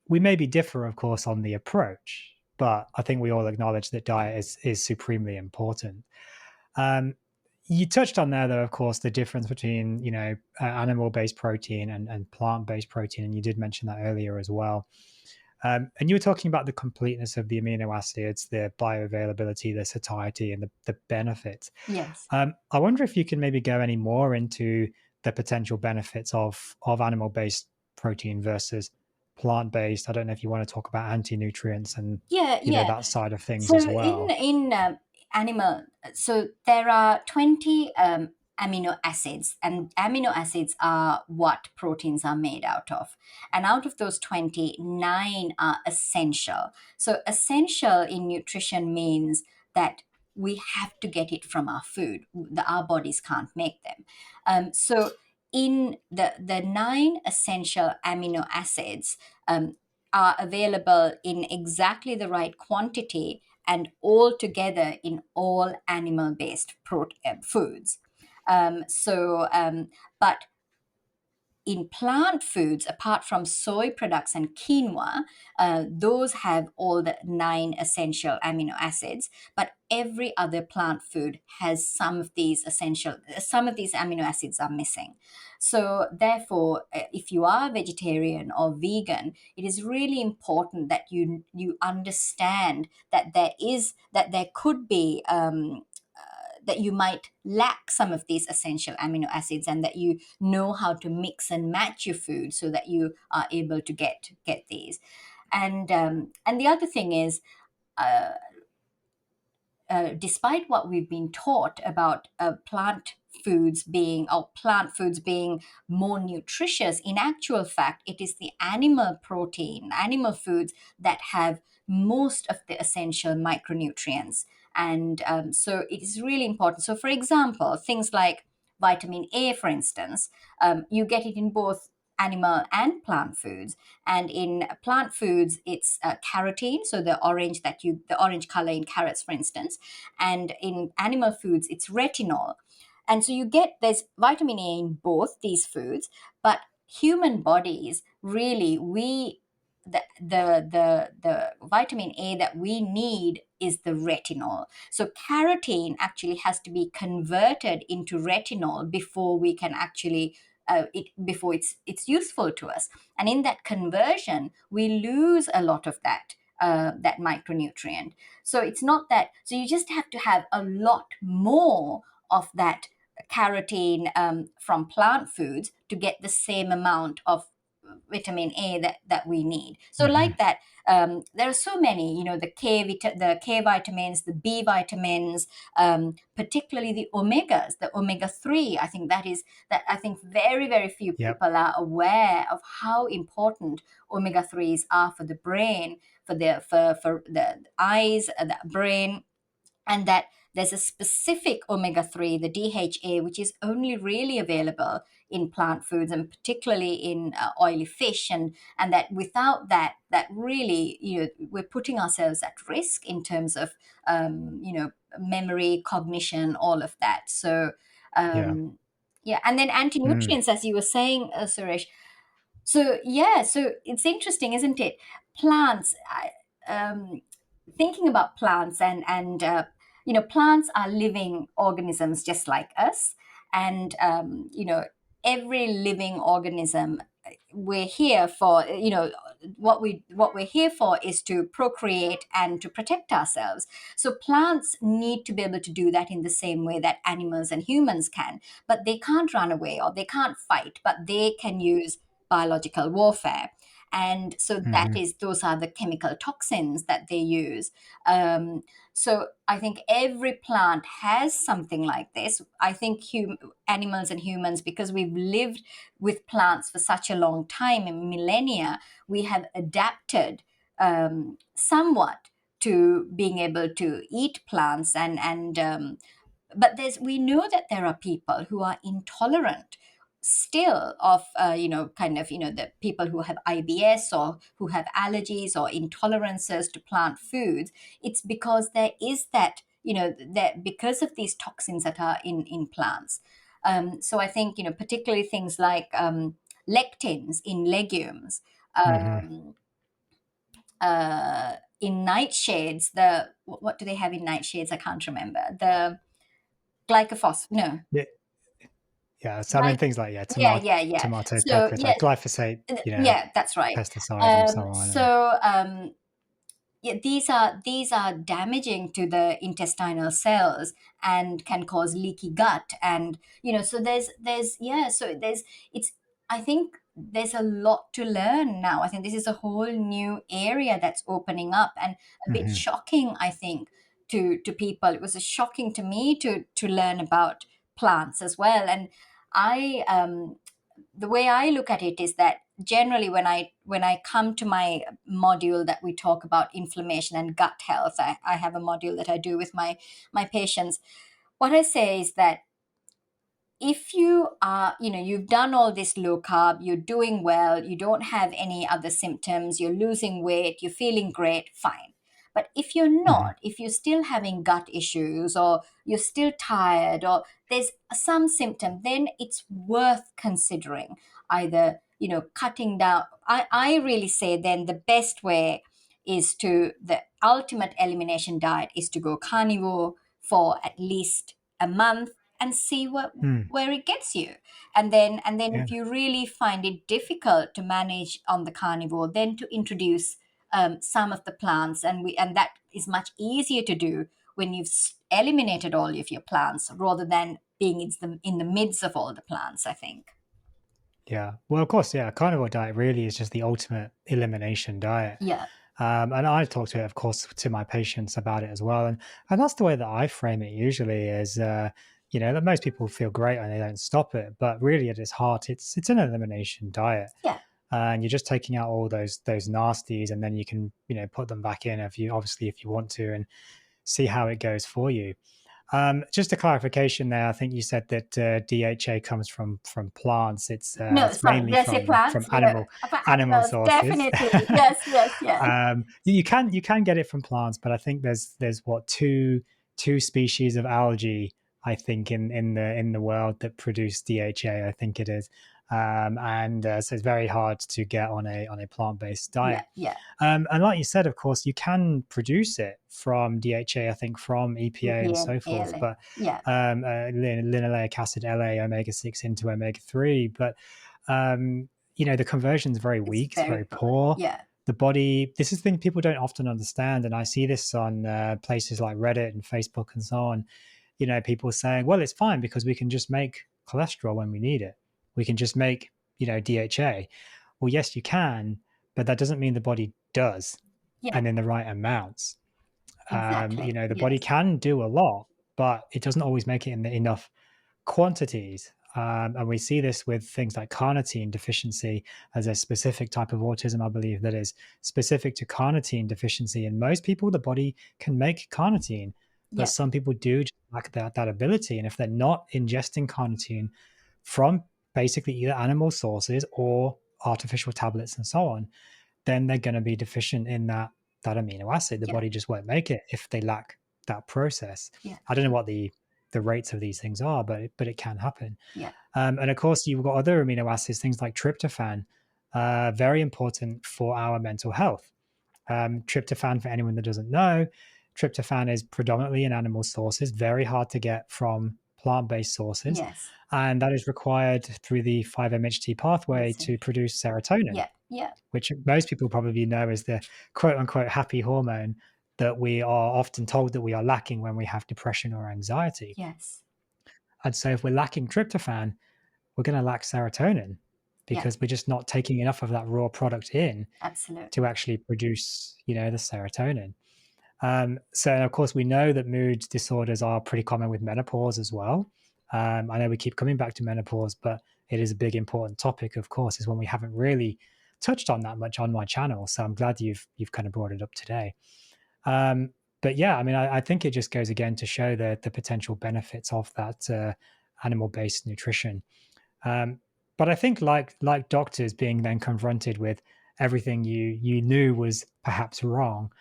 We maybe differ, of course, on the approach, but I think we all acknowledge that diet is supremely important. Um, you touched on there, though, of course, the difference between animal-based protein and plant-based protein, and you did mention that earlier as well. And you were talking about the completeness of the amino acids, the bioavailability, the satiety, and the benefits. Yes. I wonder if you can maybe go any more into the potential benefits of animal-based protein versus plant-based. I don't know if you want to talk about anti-nutrients and Yeah, yeah. that side of things So as in well. animal, so there are 20 amino acids, and amino acids are what proteins are made out of. And out of those 20, 9 are essential. So essential in nutrition means that we have to get it from our food. Our bodies can't make them. So in the 9 essential amino acids, um, are available in exactly the right quantity and all together in all animal based foods. But in plant foods, apart from soy products and quinoa, those have all the 9 essential amino acids. But every other plant food has some of these amino acids are missing. So, therefore, if you are vegetarian or vegan, it is really important that you understand that there could be that you might lack some of these essential amino acids, and that you know how to mix and match your food so that you are able to get these. And the other thing is, despite what we've been taught about plant foods being more nutritious, in actual fact, it is the animal foods that have most of the essential micronutrients. And so it is really important. So, for example, things like vitamin A, for instance, you get it in both animal and plant foods. And in plant foods, it's carotene, so the orange color in carrots, for instance. And in animal foods, it's retinol. And so there's vitamin A in both these foods, but human bodies really, the vitamin A that we need is the retinol. So carotene actually has to be converted into retinol before we can actually before it's useful to us. And in that conversion, we lose a lot of that micronutrient. So it's not that. So you just have to have a lot more of that carotene from plant foods to get the same amount of vitamin A that we need. So Hmm. like that, there are so many, the K vitamins, the B vitamins, particularly the omegas, the omega 3. I think very very few Yep. people are aware of how important omega 3s are for the brain, for the eyes, the brain, and that there's a specific omega 3, the DHA, which is only really available in plant foods, and particularly in oily fish, and that without that really, we're putting ourselves at risk in terms of memory, cognition, all of that. So Yeah. yeah, and then Mm. anti-nutrients, as you were saying, Suresh. So yeah, so it's interesting, isn't it? Plants. Thinking about plants, and plants are living organisms just like us, and every living organism, we're here for, what we're here for is to procreate and to protect ourselves. So plants need to be able to do that in the same way that animals and humans can, but they can't run away or they can't fight, but they can use biological warfare. And so Hmm. those are the chemical toxins that they use. So I think every plant has something like this. I think animals and humans, because we've lived with plants for such a long time, in millennia, we have adapted somewhat to being able to eat plants, but we know that there are people who are intolerant still of the people who have IBS or who have allergies or intolerances to plant foods. It's because there is that, that because of these toxins that are in plants. So I think, particularly things like lectins in legumes, Hmm. um, in nightshades. What do they have in nightshades? I can't remember. The glycophos no Yeah. Yeah. So I mean, gly- things like yeah, yeah, yeah. tomato, So peppers, like yes, glyphosate, yeah, that's right. pesticides and so on. And Yeah, these are damaging to the intestinal cells and can cause leaky gut, and so there's yeah, so there's it's I think there's a lot to learn now. I think this is a whole new area that's opening up, and a bit hmm. shocking, I think, to people. It was shocking to me to learn about plants as well. And I the way I look at it is that generally when I come to my module that we talk about inflammation and gut health, I have a module that I do with my patients. What I say is that if you've done all this low carb, you're doing well, you don't have any other symptoms, you're losing weight, you're feeling great, fine. But if you're Hmm. not, if you're still having gut issues, or you're still tired, or there's some symptom, then it's worth considering either, cutting down. I really say then the best way is the ultimate elimination diet is to go carnivore for at least a month and see Mm. where it gets you. And then Yeah. if you really find it difficult to manage on the carnivore, then to introduce some of the plants, and that is much easier to do when you've eliminated all of your plants, rather than being in the midst of all the plants, I think. Yeah. Well, of course, yeah. Carnivore diet really is just the ultimate elimination diet. Yeah. And I talk to it, of course, to my patients about it as well. And that's the way that I frame it usually is, that most people feel great and they don't stop it. But really at its heart, it's an elimination diet. Yeah. And you're just taking out all those nasties, and then you can, put them back in if you want to, and see how it goes for you. Just a clarification there. I think you said that DHA comes from plants. No, It's sorry, mainly did I say from plants? No, for animal animals, sources. definitely. Yes, yes, yes. You can get it from plants, but I think there's what two species of algae, I think, in the world that produce DHA. I think it is, and so it's very hard to get on a plant based Yeah, diet. yeah. And like you said, of course, you can produce it from DHA, I think, from EPA and EPA and so forth, ALA. but Yeah, linoleic acid, LA, omega 6 into omega 3. But, the conversion is very it's weak, it's very very poor. poor. Yeah, The body, this is the thing people don't often understand. And I see this on places like Reddit and Facebook and so on. People saying, well, it's fine because we can just make cholesterol when we need it. We can just make, DHA. Well, yes, you can, but that doesn't mean the body does, yeah, and in the right amounts. exactly. The body Yes, can do a lot, but it doesn't always make it in enough quantities. And we see this with things like carnitine deficiency as a specific type of autism, I believe, that is specific to carnitine deficiency. And most people, the body can make carnitine, but yeah, some people do just lack that ability. And if they're not ingesting carnitine from basically either animal sources or artificial tablets and so on, then they're going to be deficient in that amino acid. The yeah, body just won't make it if they lack that process. yeah, I don't know what the rates of these things are, but it can happen. yeah. And of course, you've got other amino acids, things like tryptophan, very important for our mental health. Tryptophan, for anyone that doesn't know, tryptophan is predominantly in animal sources, very hard to get from plant-based sources, Yes, and that is required through the 5-MHT pathway listen. to produce serotonin, Yeah, yeah, which most people probably know as the quote unquote happy hormone that we are often told that we are lacking when we have depression or anxiety. yes, And so if we're lacking tryptophan, we're going to lack serotonin yeah, because we're just not taking enough of that raw product in to absolutely. actually produce, the serotonin. So, of course, we know that mood disorders are pretty common with menopause as well. I know we keep coming back to menopause, but it is a big important topic, of course, is one we haven't really touched on that much on my channel. So I'm glad you've kind of brought it up today. Um, but yeah, I mean, I think it just goes again to show the potential benefits of that animal-based nutrition. Um, but I think like doctors being then confronted with everything you knew was perhaps wrong,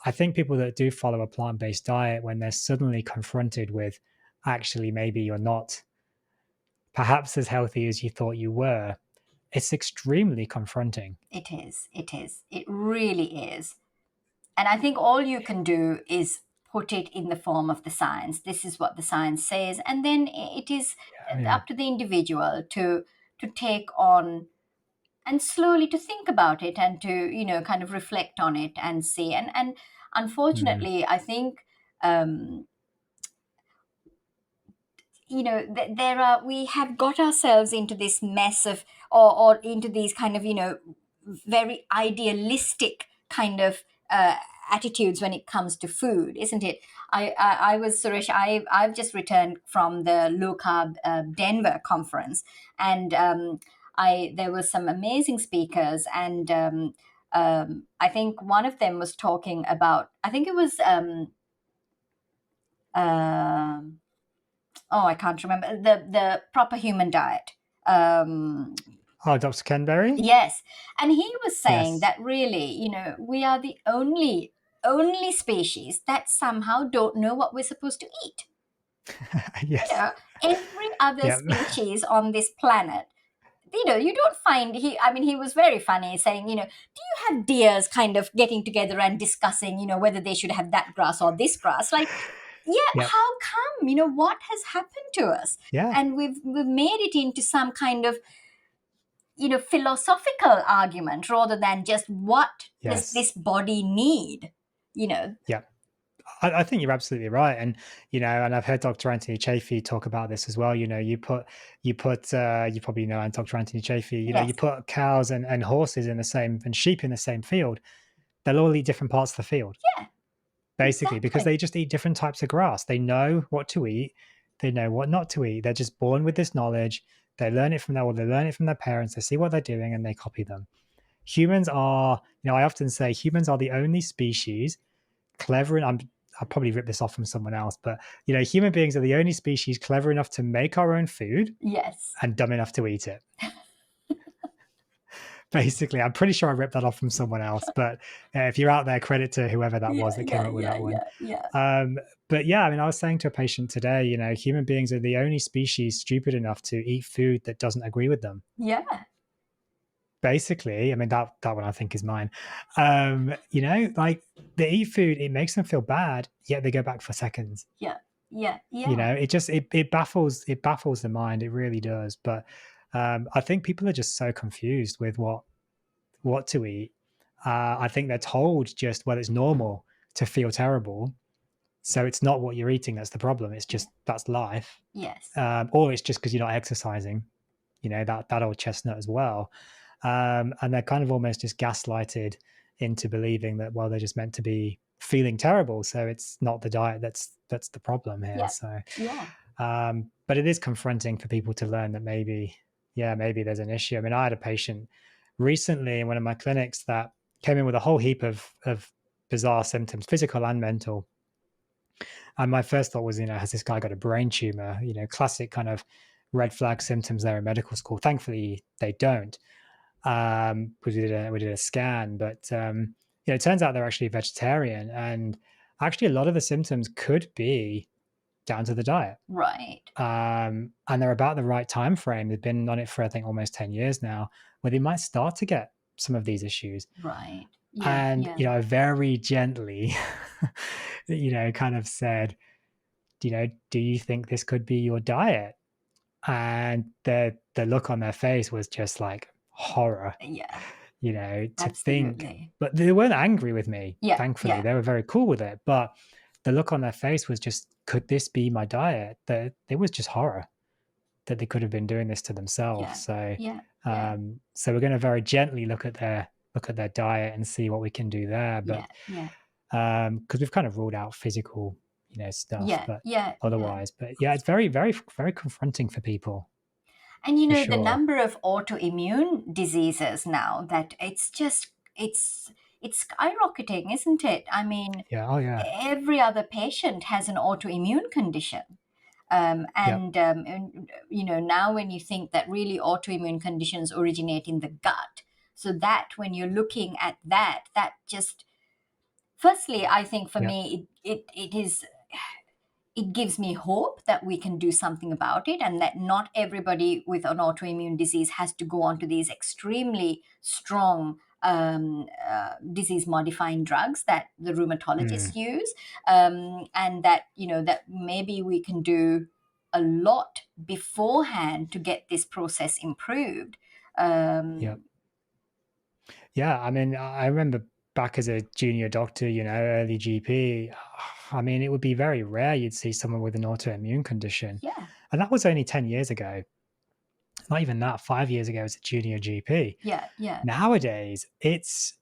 I think people that do follow a plant-based diet, when they're suddenly confronted with actually maybe you're not perhaps as healthy as you thought you were, it's extremely confronting. It is. It is. It really is. And I think all you can do is put it in the form of the science. This is what the science says, and then it is Yeah. up to the individual to take on and slowly to think about it, and to kind of reflect on it and see. And Mm. unfortunately, I think um, there are we have got ourselves into this mess of, or into these kind of very idealistic kind of attitudes when it comes to food, isn't it? I was, Suresh, I've just returned from the low carb Denver conference, and I there was some amazing speakers, and I think one of them was talking about, I think it was um oh, I can't remember the proper human diet. Oh, Dr. Kenberry? Yes, and he was saying Yes. that really, we are the only species that somehow don't know what we're supposed to eat. You Yes. know, every other Yeah. species on this planet, you don't find he. I mean, he was very funny, saying, do you have deers kind of getting together and discussing, whether they should have that grass or this grass? Like, yeah, Yep. how come? What has happened to us? Yeah. And we've made it into some kind of philosophical argument, rather than just what does Yes. this body need. Yep. I think you're absolutely right, and and I've heard Dr. Anthony Chaffee talk about this as well. You probably know Dr. Anthony Chaffee. You Yes. put cows and horses in the same and sheep in the same field, they'll all eat different parts of the field, Yeah, basically, because exactly. they just eat different types of grass. They know what to eat, they know what not to eat. They're just born with this knowledge. They learn it from they learn it from their parents. They see what they're doing and they copy them. Humans are, I often say humans are the only species clever, and I'll probably rip this off from someone else, but human beings are the only species clever enough to make our own food Yes. and dumb enough to eat it. Basically, I'm pretty sure I ripped that off from someone else, but if you're out there, credit to whoever that Yeah, was that came yeah, up with yeah, that one. yeah, yeah. But yeah, I mean, I was saying to a patient today, human beings are the only species stupid enough to eat food that doesn't agree with them. Yeah. Basically, I mean that one I think is mine. Like they eat food, it makes them feel bad, yet they go back for seconds. Yeah. Yeah. Yeah. It baffles the mind, it really does. But I think people are just so confused with what to eat. I think they're told just, well, it's normal to feel terrible, so it's not what you're eating that's the problem. It's Yeah. just that's life, Yes. or it's just because you're not exercising. That old chestnut as well. And they're kind of almost just gaslighted into believing that, well, they're just meant to be feeling terrible, so it's not the diet that's the problem here. Yeah. So Yeah. but it is confronting for people to learn that maybe there's an issue. I mean, I had a patient recently in one of my clinics that came in with a whole heap of bizarre symptoms, physical and mental. And my first thought was, has this guy got a brain tumor? Classic kind of red flag symptoms there in medical school. Thankfully, they don't. We did a scan, but it turns out they're actually vegetarian, and actually a lot of the symptoms could be down to the diet. Right. And they're about the right time frame. They've been on it for I think almost 10 years now, where they might start to get some of these issues. Right. Yeah. And Yeah. I very gently, kind of said, do you think this could be your diet? And the look on their face was just like horror, Yeah. to think. Absolutely. But they weren't angry with me, Yeah. thankfully. Yeah. They were very cool with it. But the look on their face was just, could this be my diet? That it was just horror that they could have been doing this to themselves. Yeah. So Yeah. Yeah. so we're going to very gently look at their diet and see what we can do there. But Yeah. Yeah. because we've kind of ruled out physical, stuff, Yeah. but Yeah. Yeah. otherwise. But yeah, it's very, very, very confronting for people, And for the sure. number of autoimmune diseases now, that it's skyrocketing, isn't it? I mean, Yeah. Oh yeah. every other patient has an autoimmune condition. Yep. Now when you think that really autoimmune conditions originate in the gut, so that when you're looking at that just, firstly, I think for Yep. me, it gives me hope that we can do something about it, and that not everybody with an autoimmune disease has to go on to these extremely strong disease modifying drugs that the rheumatologists Mm, use, and that that maybe we can do a lot beforehand to get this process improved. yep. um, Yeah. I mean, I remember back as a junior doctor, early GP. I mean, it would be very rare you'd see someone with an autoimmune condition, yeah, and that was only 10 years ago. Not even that. 5 years ago as a junior GP. yeah, yeah, Nowadays, it's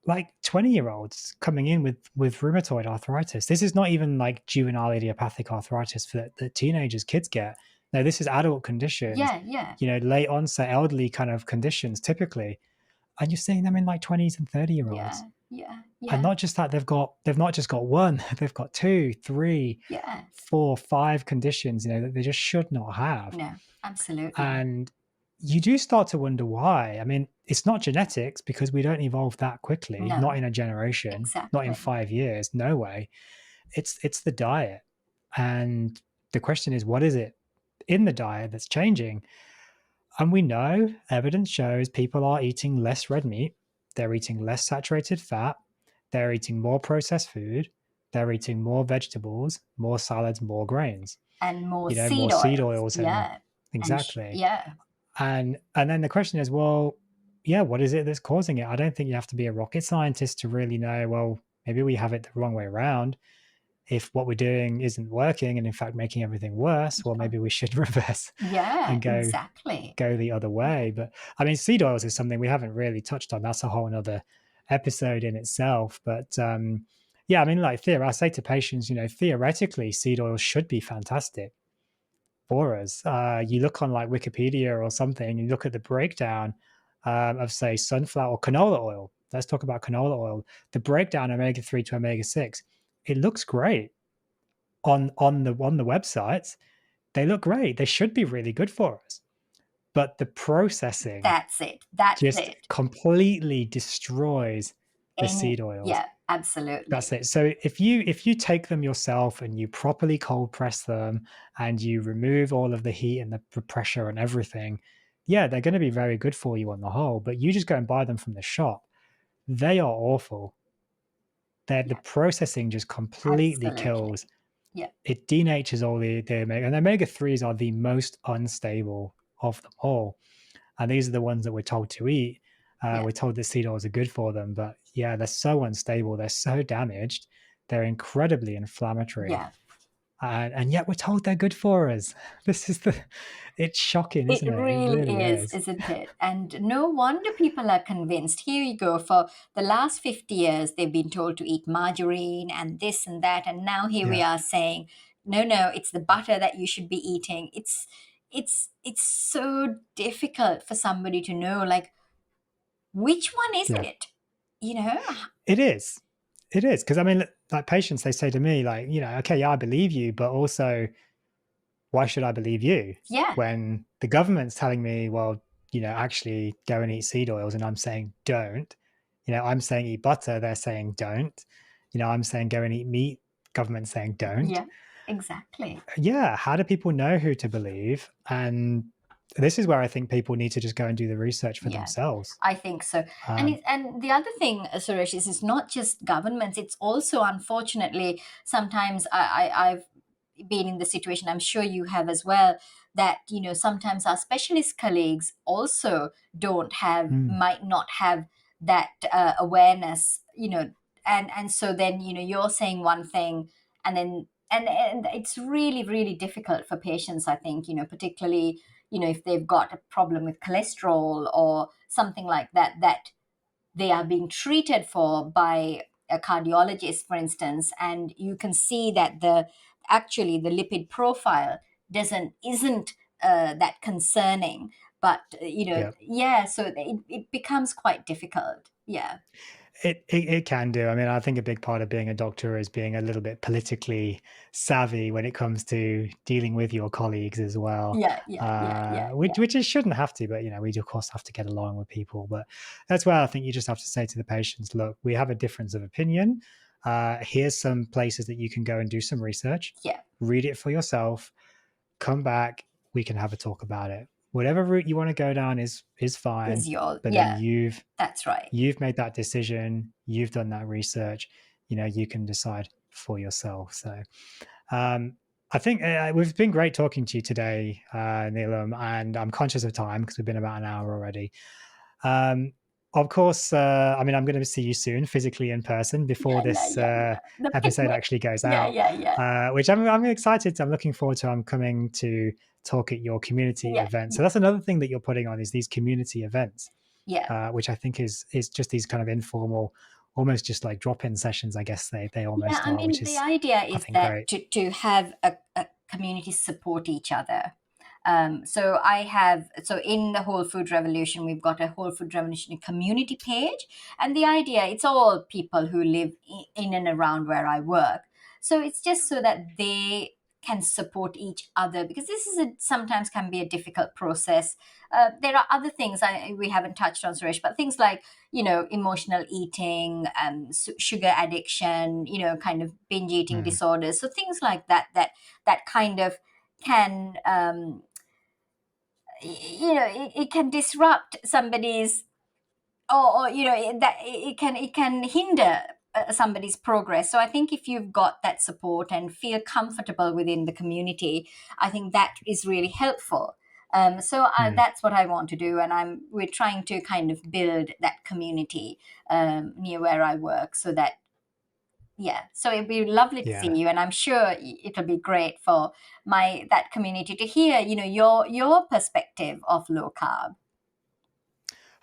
like 20-year-olds coming in with rheumatoid arthritis. This is not even like juvenile idiopathic arthritis for the teenagers, kids get. No, this is adult conditions, yeah, yeah, late onset elderly kind of conditions typically. And you're seeing them in like 20s and 30 year yeah, olds. yeah, And yeah, not just that, they've not just got one, they've got two, three, yeah. 4, 5 conditions, that they just should not have. No, absolutely. And you do start to wonder why. I mean, it's not genetics because we don't evolve that quickly, not No, in a generation, not in exactly. 5 years, no way. It's the diet. And the question is, what is it in the diet that's changing? And we know evidence shows people are eating less red meat, they're eating less saturated fat, they're eating more processed food, they're eating more vegetables, more salads, more grains, And more more seed seed oils. oils and Yeah. And exactly. yeah. And then the question is, well, yeah, what is it that's causing it? I don't think you have to be a rocket scientist to really know, well, maybe we have it the wrong way around. if what we're doing isn't working and in fact making everything worse, well, maybe we should reverse Yeah, and exactly. go the other way. But I mean, seed oils is something we haven't really touched on. That's a whole another episode in itself. But yeah, I mean, like I say to patients, theoretically, seed oils should be fantastic for us. You look on like Wikipedia or something, you look at the breakdown of say sunflower or canola oil. Let's talk about canola oil. The breakdown omega 3 to omega 6, it looks great on the websites. They look great. They should be really good for us. But the processing That's it. That's just it. completely destroys the seed oils. Yeah, That's absolutely. it. So if you take them yourself and you properly cold press them and you remove all of the heat and the pressure and everything, yeah, they're going to be very good for you on the whole. But you just go and buy them from the shop. They are awful. The Yeah, processing just completely kills. absolutely. Yeah, It denatures all the omega, and omega threes are the most unstable of them all. And these are the ones that we're told to eat. yeah, We're told that seed oils are good for them, but yeah, they're so unstable. They're so damaged. They're incredibly inflammatory, yeah. and yet we're told they're good for us. This is it's shocking, It isn't it? It really really is, is. isn't it? And no wonder people are convinced. Here you go. For the last 50 years, they've been told to eat margarine and this and that. And now here we Yeah, are saying, no, no, it's the butter that you should be eating. It's so difficult for somebody to know, like, which one is yeah, it? You know? it is. It is because I mean, like patients, they say to me, like, okay, yeah, I believe you, but also, why should I believe you Yeah, when the government's telling me, well, actually go and eat seed oils, and I'm saying don't. I'm saying eat butter, they're saying don't. I'm saying go and eat meat, government saying don't. yeah, exactly. Yeah, how do people know who to believe? And this is where I think people need to just go and do the research for Yeah, themselves. I think so. And Um, and the other thing, Suresh, is it's not just governments. It's also, unfortunately, sometimes I've been in the situation. I'm sure you have as well. That sometimes our specialist colleagues also don't have, mm, might not have that awareness. And so then you're saying one thing, and then and it's really really difficult for patients. I think particularly if they've got a problem with cholesterol or something like that, that they are being treated for by a cardiologist, for instance, and you can see that actually the lipid profile doesn't isn't that concerning. But yeah. yeah, so it becomes quite difficult. Yeah, It can do. I mean, I think a big part of being a doctor is being a little bit politically savvy when it comes to dealing with your colleagues as well. yeah, yeah, yeah, yeah, yeah, Which it shouldn't have to, but we do of course have to get along with people. But that's where I think you just have to say to the patients, look, we have a difference of opinion. Here's some places that you can go and do some research, yeah. read it for yourself, come back, we can have a talk about it. Whatever route you want to go down is fine, Is your but then yeah? you've That's right. you've made that decision, you've done that research, you can decide for yourself. So um, I think we've been great talking to you today, Neelam, and I'm conscious of time because we've been about an hour already. um, of course, I mean, I'm going to see you soon physically in person before Yeah, yeah, this yeah, yeah. The episode picnic. actually goes Yeah, out, yeah, yeah, which I'm excited. I'm looking forward to. I'm coming to talk at your community yeah, event. So that's another thing that you're putting on, is these community events, yeah. which I think is just these kind of informal, almost just like drop-in sessions. I guess they Yeah, almost I are, which mean, the is, idea I is think, that great. to have a community support each other. So in the Whole Food Revolution, we've got a Whole Food Revolution community page. And the idea, it's all people who live in and around where I work. So it's just so that they can support each other, because this is sometimes can be a difficult process. There are other things we haven't touched on, Suresh, but things like emotional eating, sugar addiction, kind of binge eating Mm, disorders. So things like that kind of can, it can disrupt somebody's, or that it can hinder somebody's progress. So I think if you've got that support and feel comfortable within the community, I think that is really helpful. mm. That's what I want to do, and we're trying to kind of build that community near where I work, so that Yeah, so it'd be lovely to see Yeah. you, and I'm sure it'll be great for that community to hear, your perspective of low carb.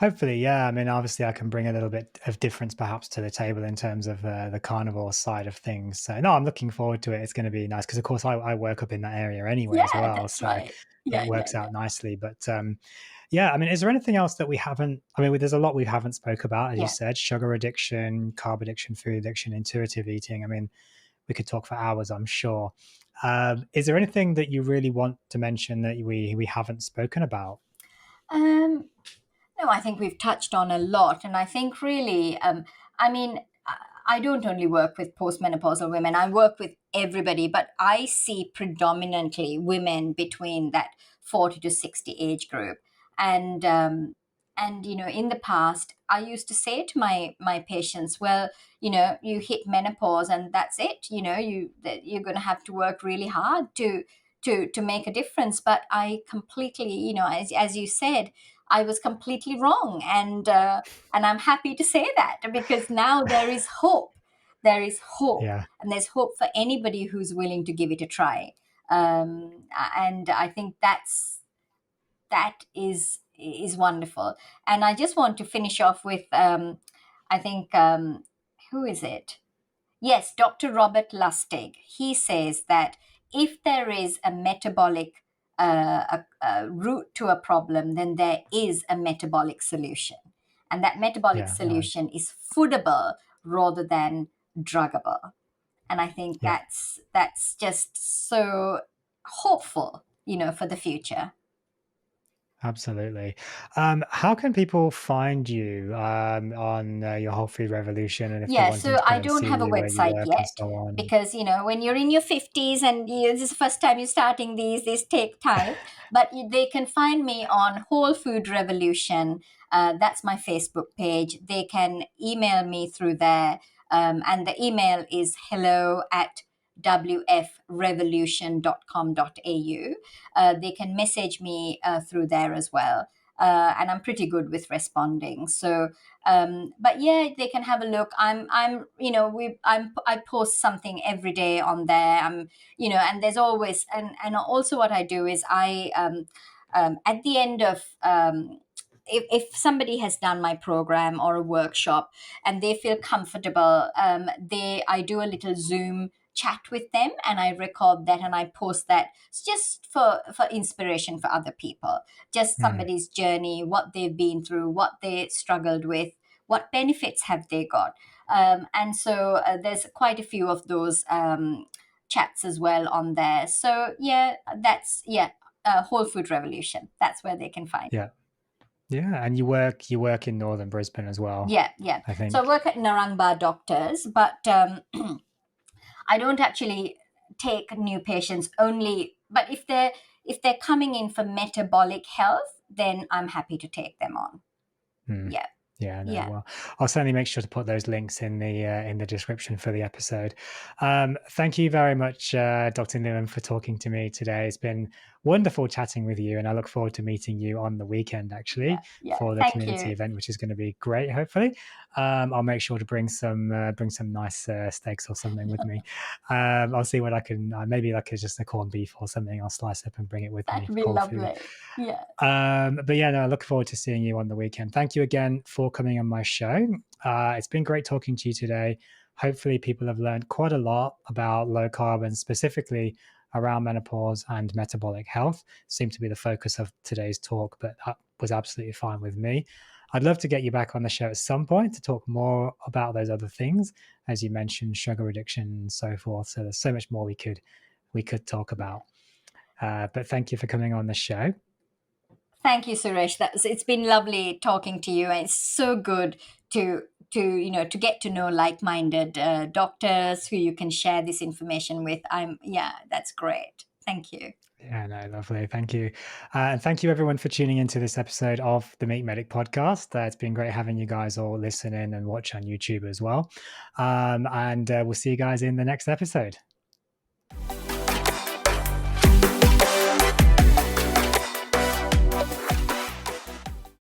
Hopefully, yeah. I mean, obviously, I can bring a little bit of difference perhaps to the table in terms of the carnivore side of things. So, no, I'm looking forward to it. It's going to be nice because, of course, I work up in that area anyway as Yeah, well. that's So right. it Yeah, yeah, works yeah. out nicely. But yeah, I mean, is there anything else that we haven't? I mean, there's a lot we haven't spoke about, as you Yeah. said: sugar addiction, carb addiction, food addiction, intuitive eating. I mean, we could talk for hours, I'm sure. Is there anything that you really want to mention that we haven't spoken about? Um, No, I think we've touched on a lot. And I think really, I mean, I don't only work with postmenopausal women, I work with everybody, but I see predominantly women between that 40 to 60 age group. And, in the past, I used to say to my patients, well, you hit menopause and that's it. You're going to have to work really hard to make a difference. But I completely, as you said, I was completely wrong, and I'm happy to say that because now there is hope. There is hope, Yeah, and there's hope for anybody who's willing to give it a try. And I think that is wonderful. And I just want to finish off with, I think, who is it? Yes, Dr. Robert Lustig. He says that if there is a metabolic root to a problem, then there is a metabolic solution. And that metabolic yeah, right. solution is foodable rather than druggable. And I think Yeah. that's just so hopeful, for the future. Absolutely. How can people find you on your Whole Food Revolution, and if they're Yeah, wanting so to go I and don't see have a you where you website work and yet so on? because when you're in your 50s and this is the first time you're starting these take time. But they can find me on Whole Food Revolution. That's my Facebook page. They can email me through there, and the email is hello@wfrevolution.com.au. They can message me through there as well. And I'm pretty good with responding. So but yeah, they can have a look. I post something every day on there. And there's always, and also what I do is at the end of, if somebody has done my program or a workshop and they feel comfortable, I do a little Zoom chat with them, and I record that and I post that. It's just for inspiration for other people, just Hmm. somebody's journey, what they've been through, what they struggled with, what benefits have they got. And so there's quite a few of those chats as well on there. So yeah, that's yeah, Whole Food Revolution. That's where they can find. Yeah, yeah, and you work in northern Brisbane as well, Yeah, yeah. I So I think. work at Narangba Doctors, but I don't actually take new patients only. But if they're coming in for metabolic health, then I'm happy to take them on. Hmm. Yeah, Yeah, no, yeah, well, I'll certainly make sure to put those links in the description for the episode. Thank you very much, Dr. Newham, for talking to me today. It's been wonderful chatting with you, and I look forward to meeting you on the weekend, yeah, actually, yeah. for the Thank community you. event, which is going to be great. Hopefully, I'll make sure to bring some nice steaks or something with me. I'll see what I can, maybe like just a corned beef or something. I'll slice up and bring it with me That'd for be cold food. lovely. Yeah. But yeah, no, I look forward to seeing you on the weekend. Thank you again for coming on my show. It's been great talking to you today. Hopefully, people have learned quite a lot about low carb and specifically around menopause and metabolic health. Seemed to be the focus of today's talk, but that was absolutely fine with me. I'd love to get you back on the show at some point to talk more about those other things, as you mentioned, sugar addiction and so forth. So there's so much more we could talk about. But thank you for coming on the show. Thank you, Suresh. It's been lovely talking to you, and it's so good to get to know like-minded doctors who you can share this information with. Yeah, that's great. Thank you. Yeah, no, lovely. Thank you. And thank you, everyone, for tuning into this episode of the Meat Medic podcast. It's been great having you guys all listen in and watch on YouTube as well. And we'll see you guys in the next episode.